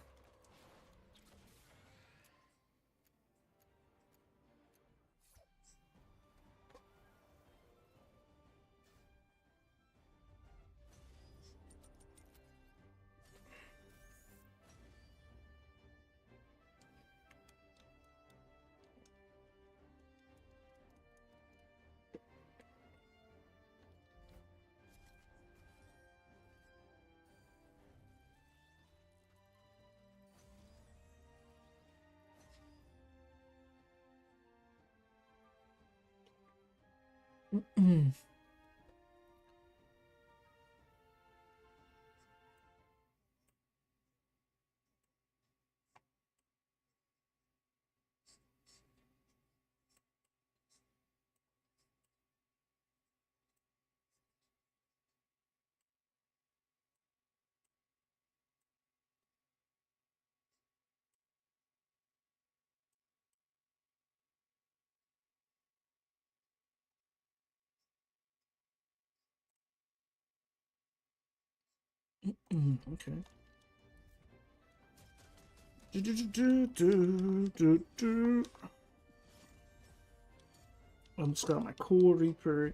Speaker 1: Okay. I'm just got my core reaper.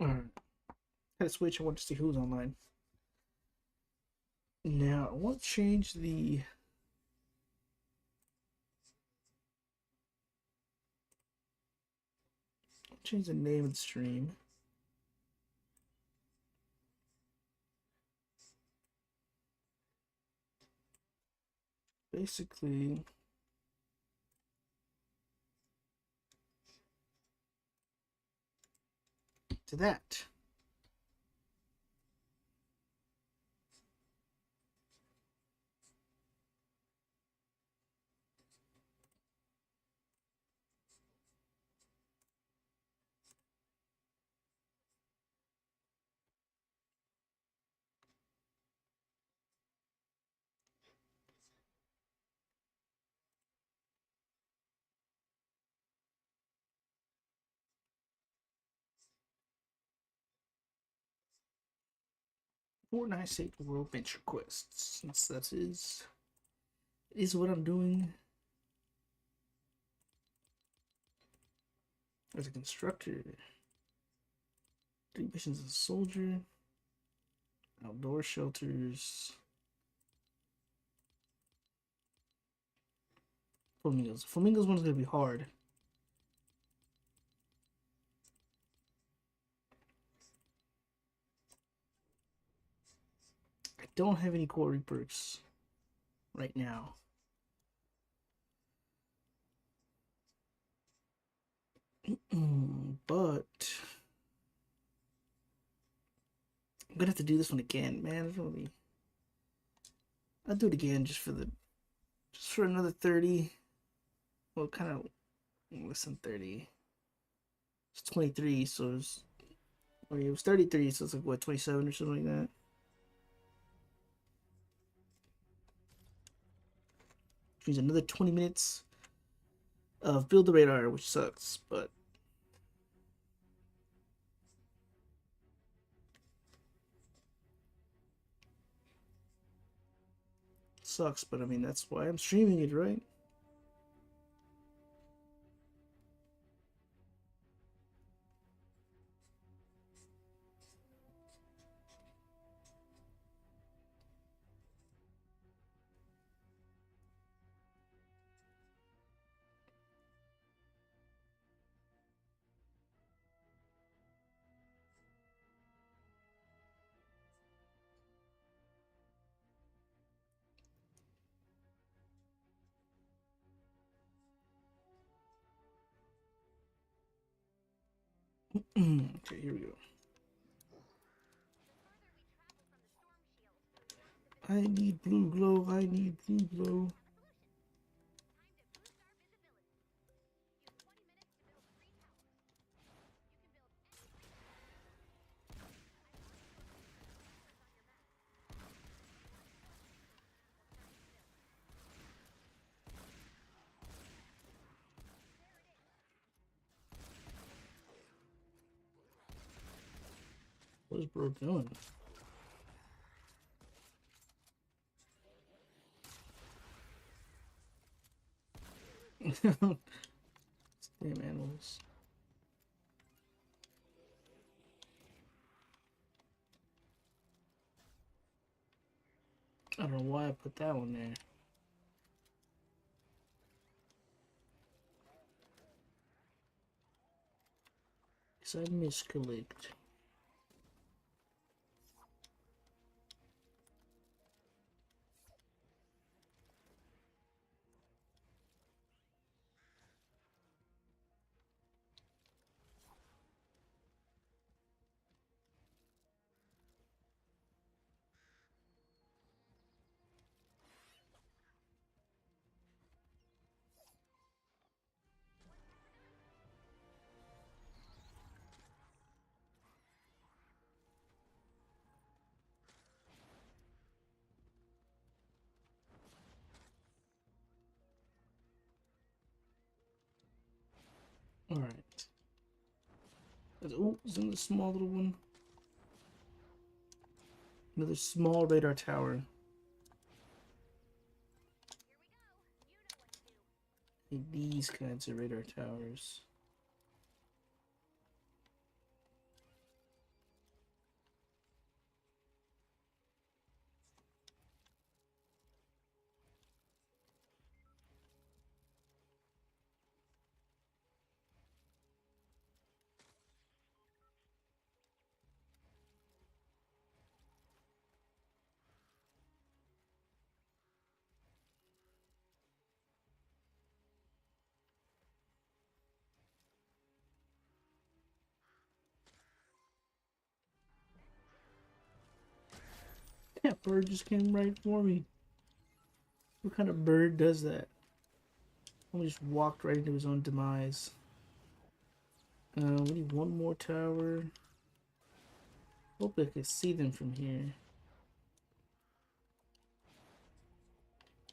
Speaker 1: Alright. Had to switch. I want to see who's online. Now I want to change the name of the stream. Basically, to that. Fortnite Saved World Venture Quests. Since that is what I'm doing as a constructor. 3 missions as a soldier. Outdoor shelters. Flamingos. Flamingos one's gonna be hard. I don't have any core reapers right now. But I'm gonna have to do this one again, man. I'll do it again just for another 30. Well, kind of less than 30. It's 23, so it's Oh yeah, it was 33, so it's like what, 27 or something like that. Which means another 20 minutes of build the radar, which sucks, but I mean that's why I'm streaming it, right? Okay, here we go. I need blue glow. I need blue glow. What is bro doing? Damn animals. I don't know why I put that one there. Because I misclicked. Alright. Oh, there's another small little one. Another small radar tower. These kinds of radar towers. That bird just came right for me. What kind of bird does that? He just walked right into his own demise. We need one more tower. Hope I can see them from here.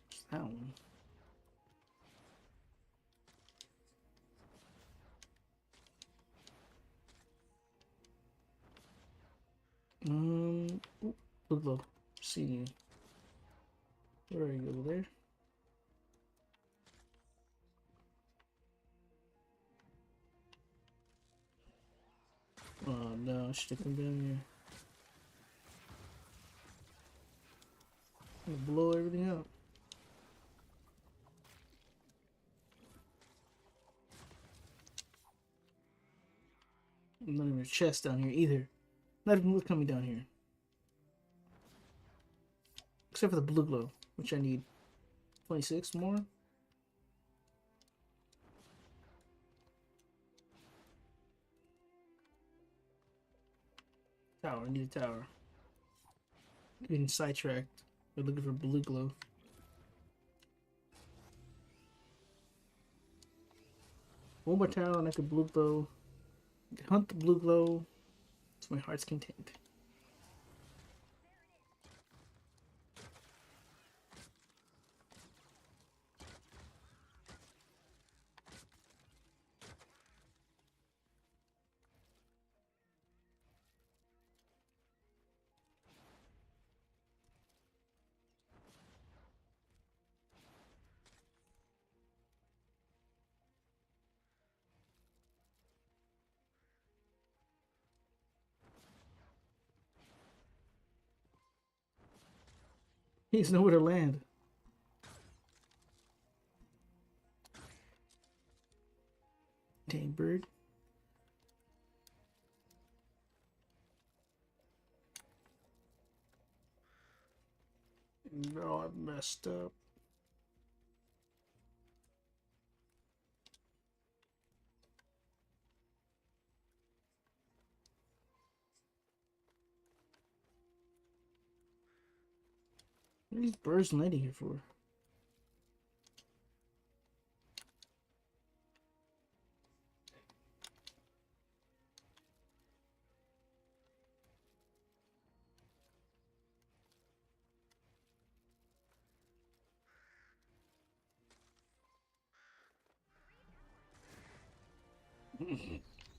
Speaker 1: What's that one? Look, see you. Where are you, over there? Oh no, I should have come down here. I'm gonna blow everything up. Not even a chest down here either. Not even what's coming down here. Except for the blue glow, which I need 26 more. Tower, I need a tower. Getting sidetracked. We're looking for blue glow. One more tower and I could blue glow. Hunt the blue glow. to my heart's content. He's nowhere to land. Dang bird. No, I messed up. What are these birds landing here for?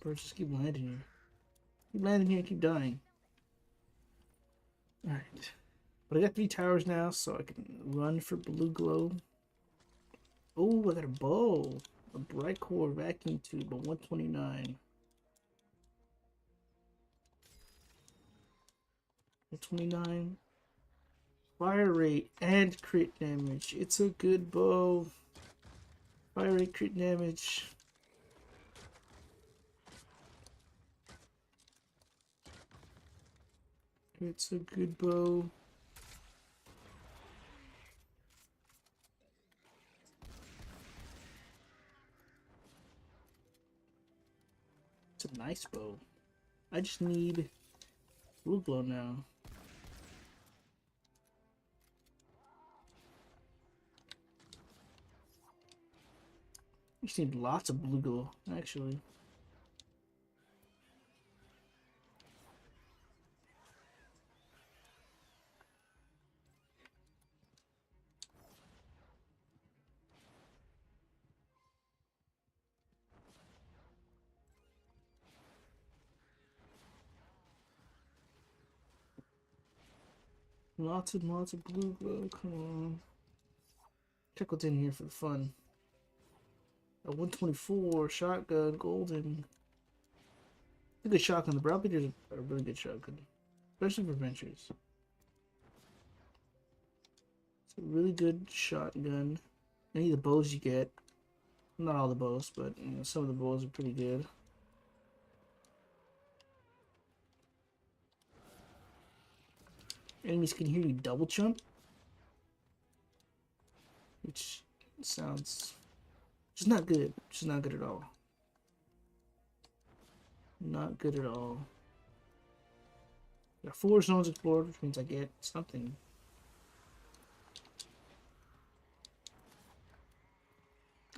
Speaker 1: Birds just keep landing here. Keep landing here, keep dying. Alright. But I got 3 towers now, so I can run for blue glow. Oh, I got a bow. A bright core vacuum tube, a 129. 129. Fire rate and crit damage. It's a good bow. Fire rate, crit damage. It's a good bow. It's a nice bow. I just need blue glow now. You just need lots of blue glow, actually. Lots and lots of blue glow. Come on. Check what's in here for the fun. A 124 shotgun, golden. A good shotgun. The Brow Beater's a really good shotgun, especially for Ventures. It's a really good shotgun. Any of the bows you get, not all the bows, but you know, some of the bows are pretty good. Enemies can hear you double jump, which sounds just not good. Just not good at all. Not good at all. Got 4 zones explored, which means I get something.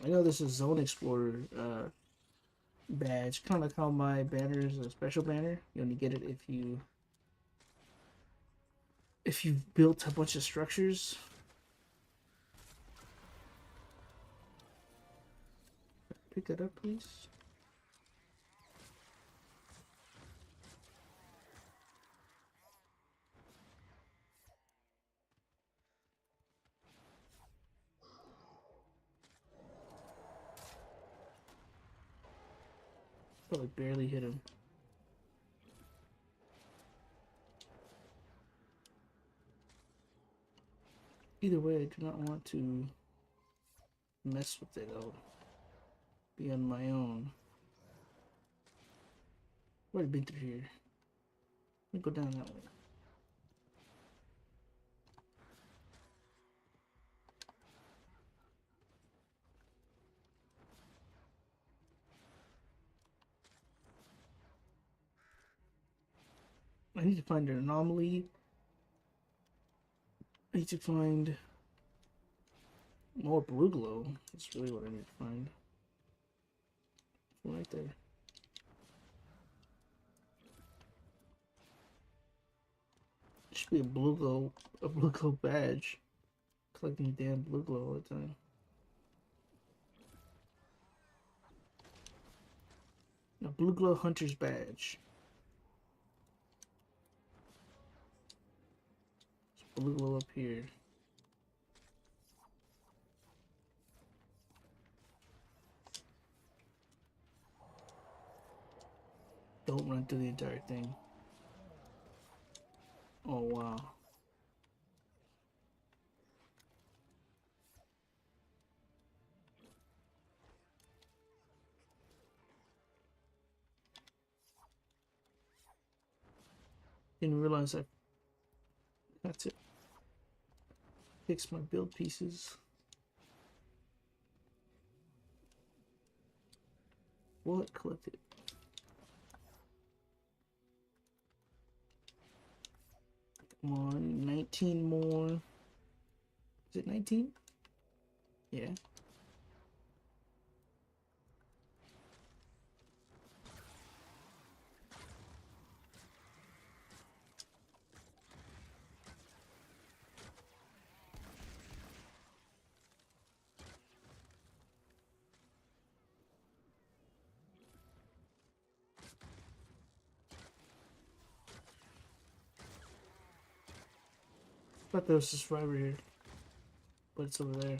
Speaker 1: I know this is Zone Explorer badge, kind of like how my banner is a special banner. You only get it if you've built a bunch of structures. Pick that up, please. Probably barely hit him. Either way, I do not want to mess with it. I'll be on my own. I've already been through here. Let me go down that way. I need to find an anomaly. I need to find more blue glow. That's really what I need to find. Right there. should be a blue glow badge. Collecting damn blue glow all the time. A blue glow hunter's badge. There's blue glow up here. Don't run through the entire thing. Oh wow. Didn't realize I had to fix my build pieces. What? Collected. Come on, 19 more. Is it 19? Yeah. I thought there was this right over here, but it's over there.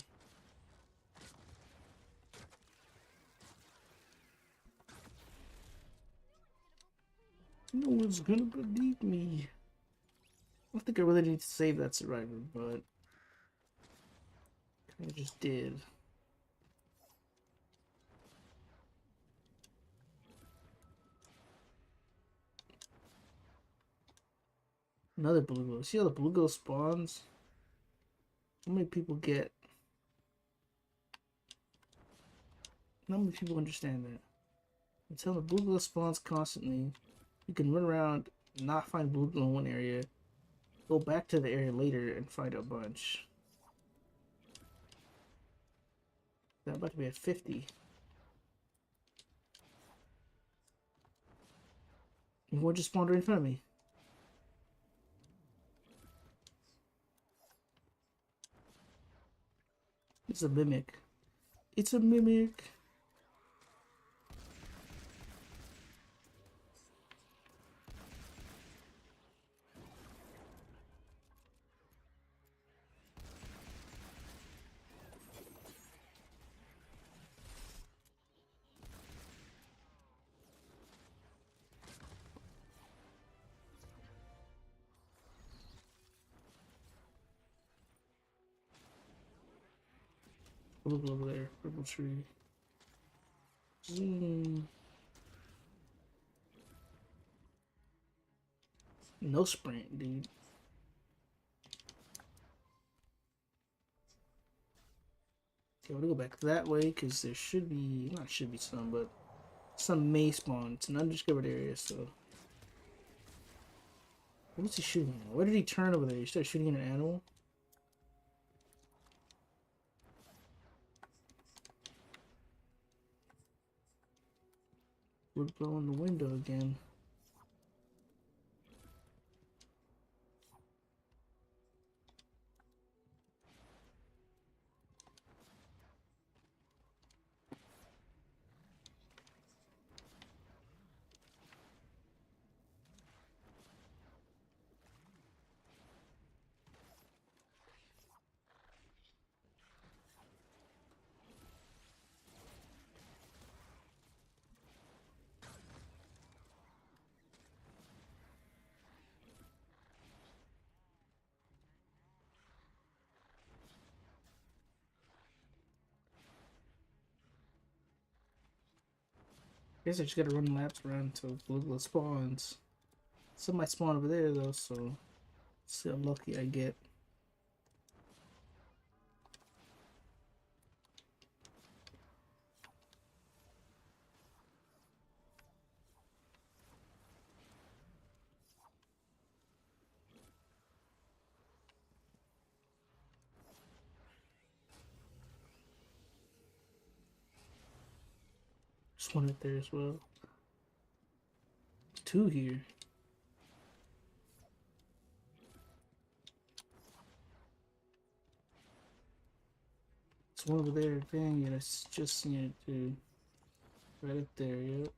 Speaker 1: No one's gonna believe me. I don't think I really need to save that survivor, but I just did. Another blue glow. See how the blue glow spawns? How many people get? Not many people understand that. Until the blue glow spawns constantly, you can run around, not find blue glow in one area, go back to the area later and find a bunch. That about to be at 50. And one just spawned right in front of me. It's a mimic. It's a mimic. Look over there, purple tree. Zoom. No sprint, dude. Okay, we're gonna go back that way because there should be, not should be some, but some may spawn. It's an undiscovered area, so. What was he shooting at? Where did he turn over there? He started shooting at an animal? We're blowing the window again. I guess I just gotta run laps around until blue glow spawns. Some might spawn over there though, so see how lucky I get. Just one right there as well. Two here. It's one over there. Dang it, I just seen it too. Right up there, yep.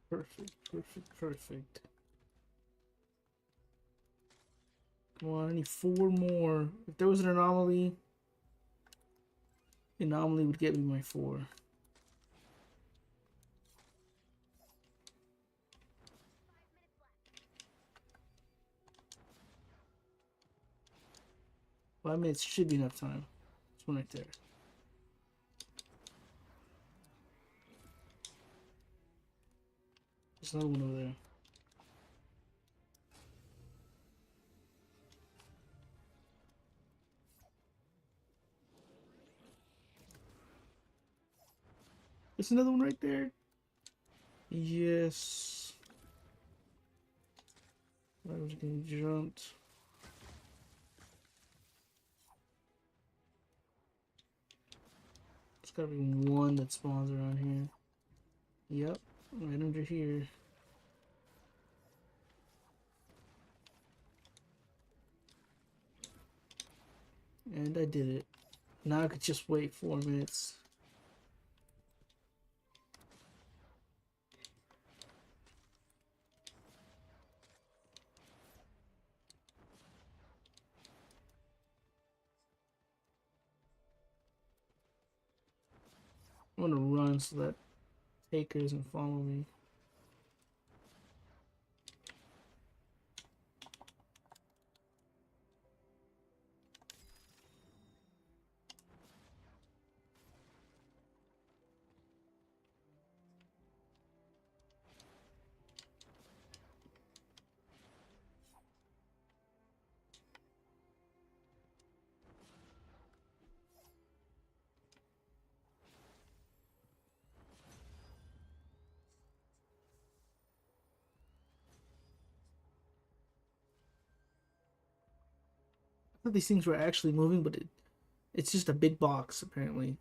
Speaker 1: Perfect, perfect, perfect. Come on, I need 4 more. If there was an anomaly, the anomaly would get me my 4. Five minutes should be enough time. There's one right there. There's another one over there. There's another one right there. Yes. I was getting jumped. There's gotta be one that spawns around here. Yep, right under here. And I did it. Now I could just wait 4 minutes. I'm gonna run so that Taker doesn't follow me. I thought these things were actually moving, but it's just a big box, apparently.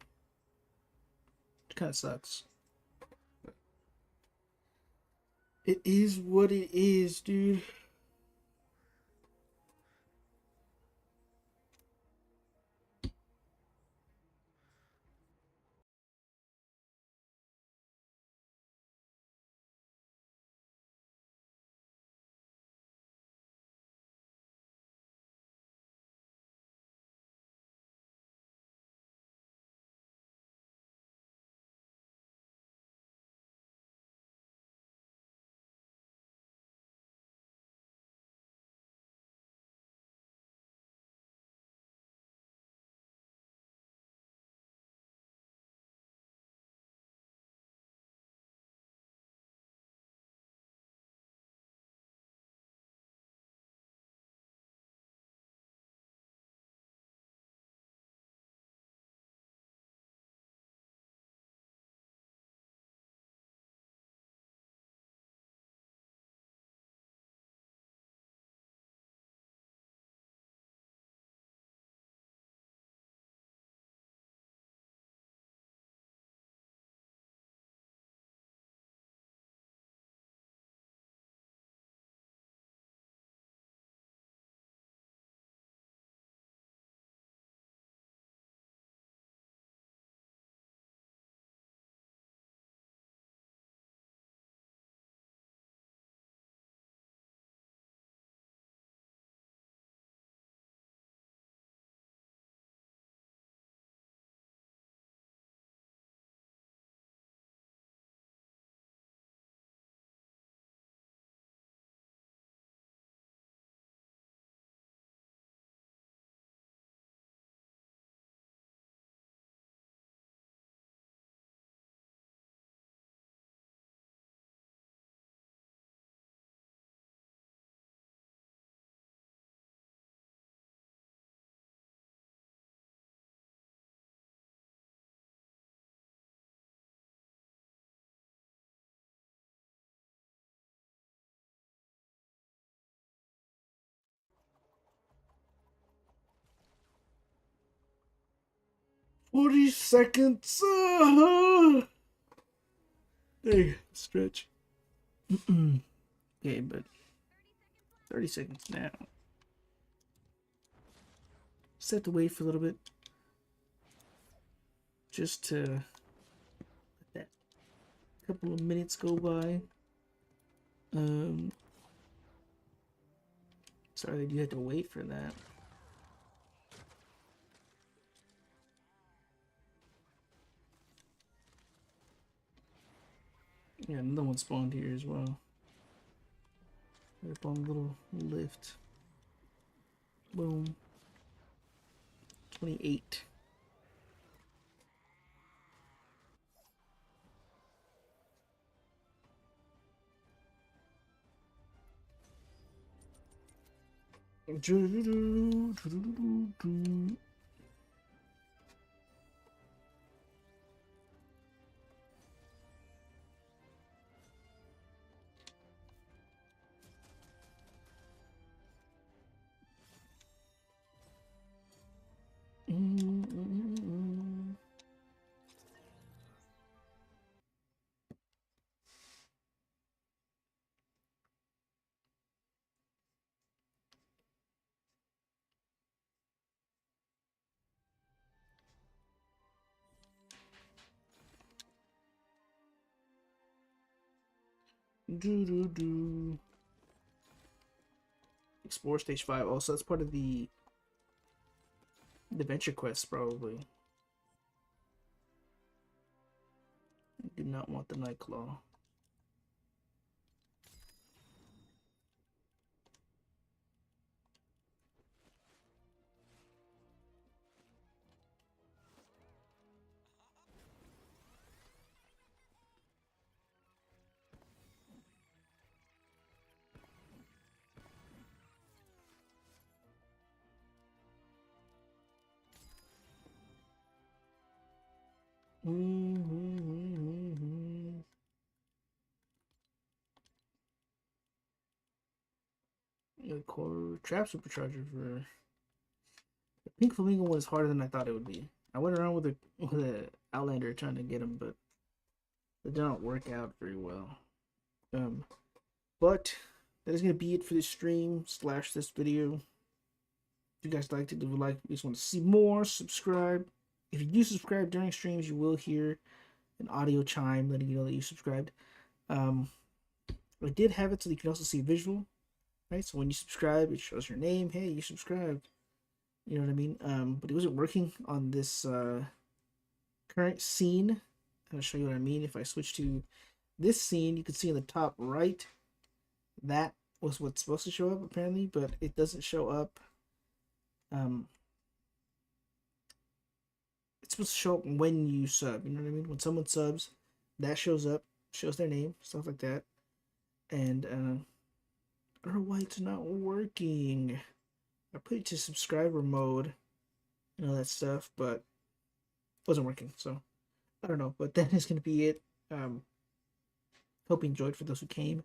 Speaker 1: It kind of sucks. It is what it is, dude. 40 seconds. Hey, stretch. Okay, but 30 seconds now. Just have to wait for a little bit. Just to let that couple of minutes go by. Sorry that you had to wait for that. Yeah, another one spawned here as well. Up on a little lift. Boom. 28. Explore stage 5. Also, that's part of the adventure quest, probably. I do not want the Nightclaw. Core trap supercharger for the pink flamingo one is harder than I thought it would be. I went around with a outlander trying to get him, but it did not work out very well. But that is gonna be it for this stream / this video. If you guys liked it, leave a like. If you just want to see more, subscribe. If you do subscribe during streams, you will hear an audio chime letting you know that you subscribed. I did have it so you can also see a visual, right? So when you subscribe, it shows your name. Hey, you subscribed. You know what I mean? But it wasn't working on this current scene. I'm gonna show you what I mean. If I switch to this scene, you can see in the top right, that was what's supposed to show up apparently, but it doesn't show up. It's supposed to show up when you sub. You know what I mean? When someone subs, that shows up, shows their name, stuff like that. And I don't know why it's not working. I put it to subscriber mode and all that stuff, but it wasn't working. So I don't know, but that is gonna be it. Hope you enjoyed. For those who came,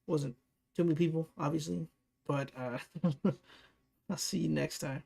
Speaker 1: wasn't too many people, obviously, but I'll see you next time.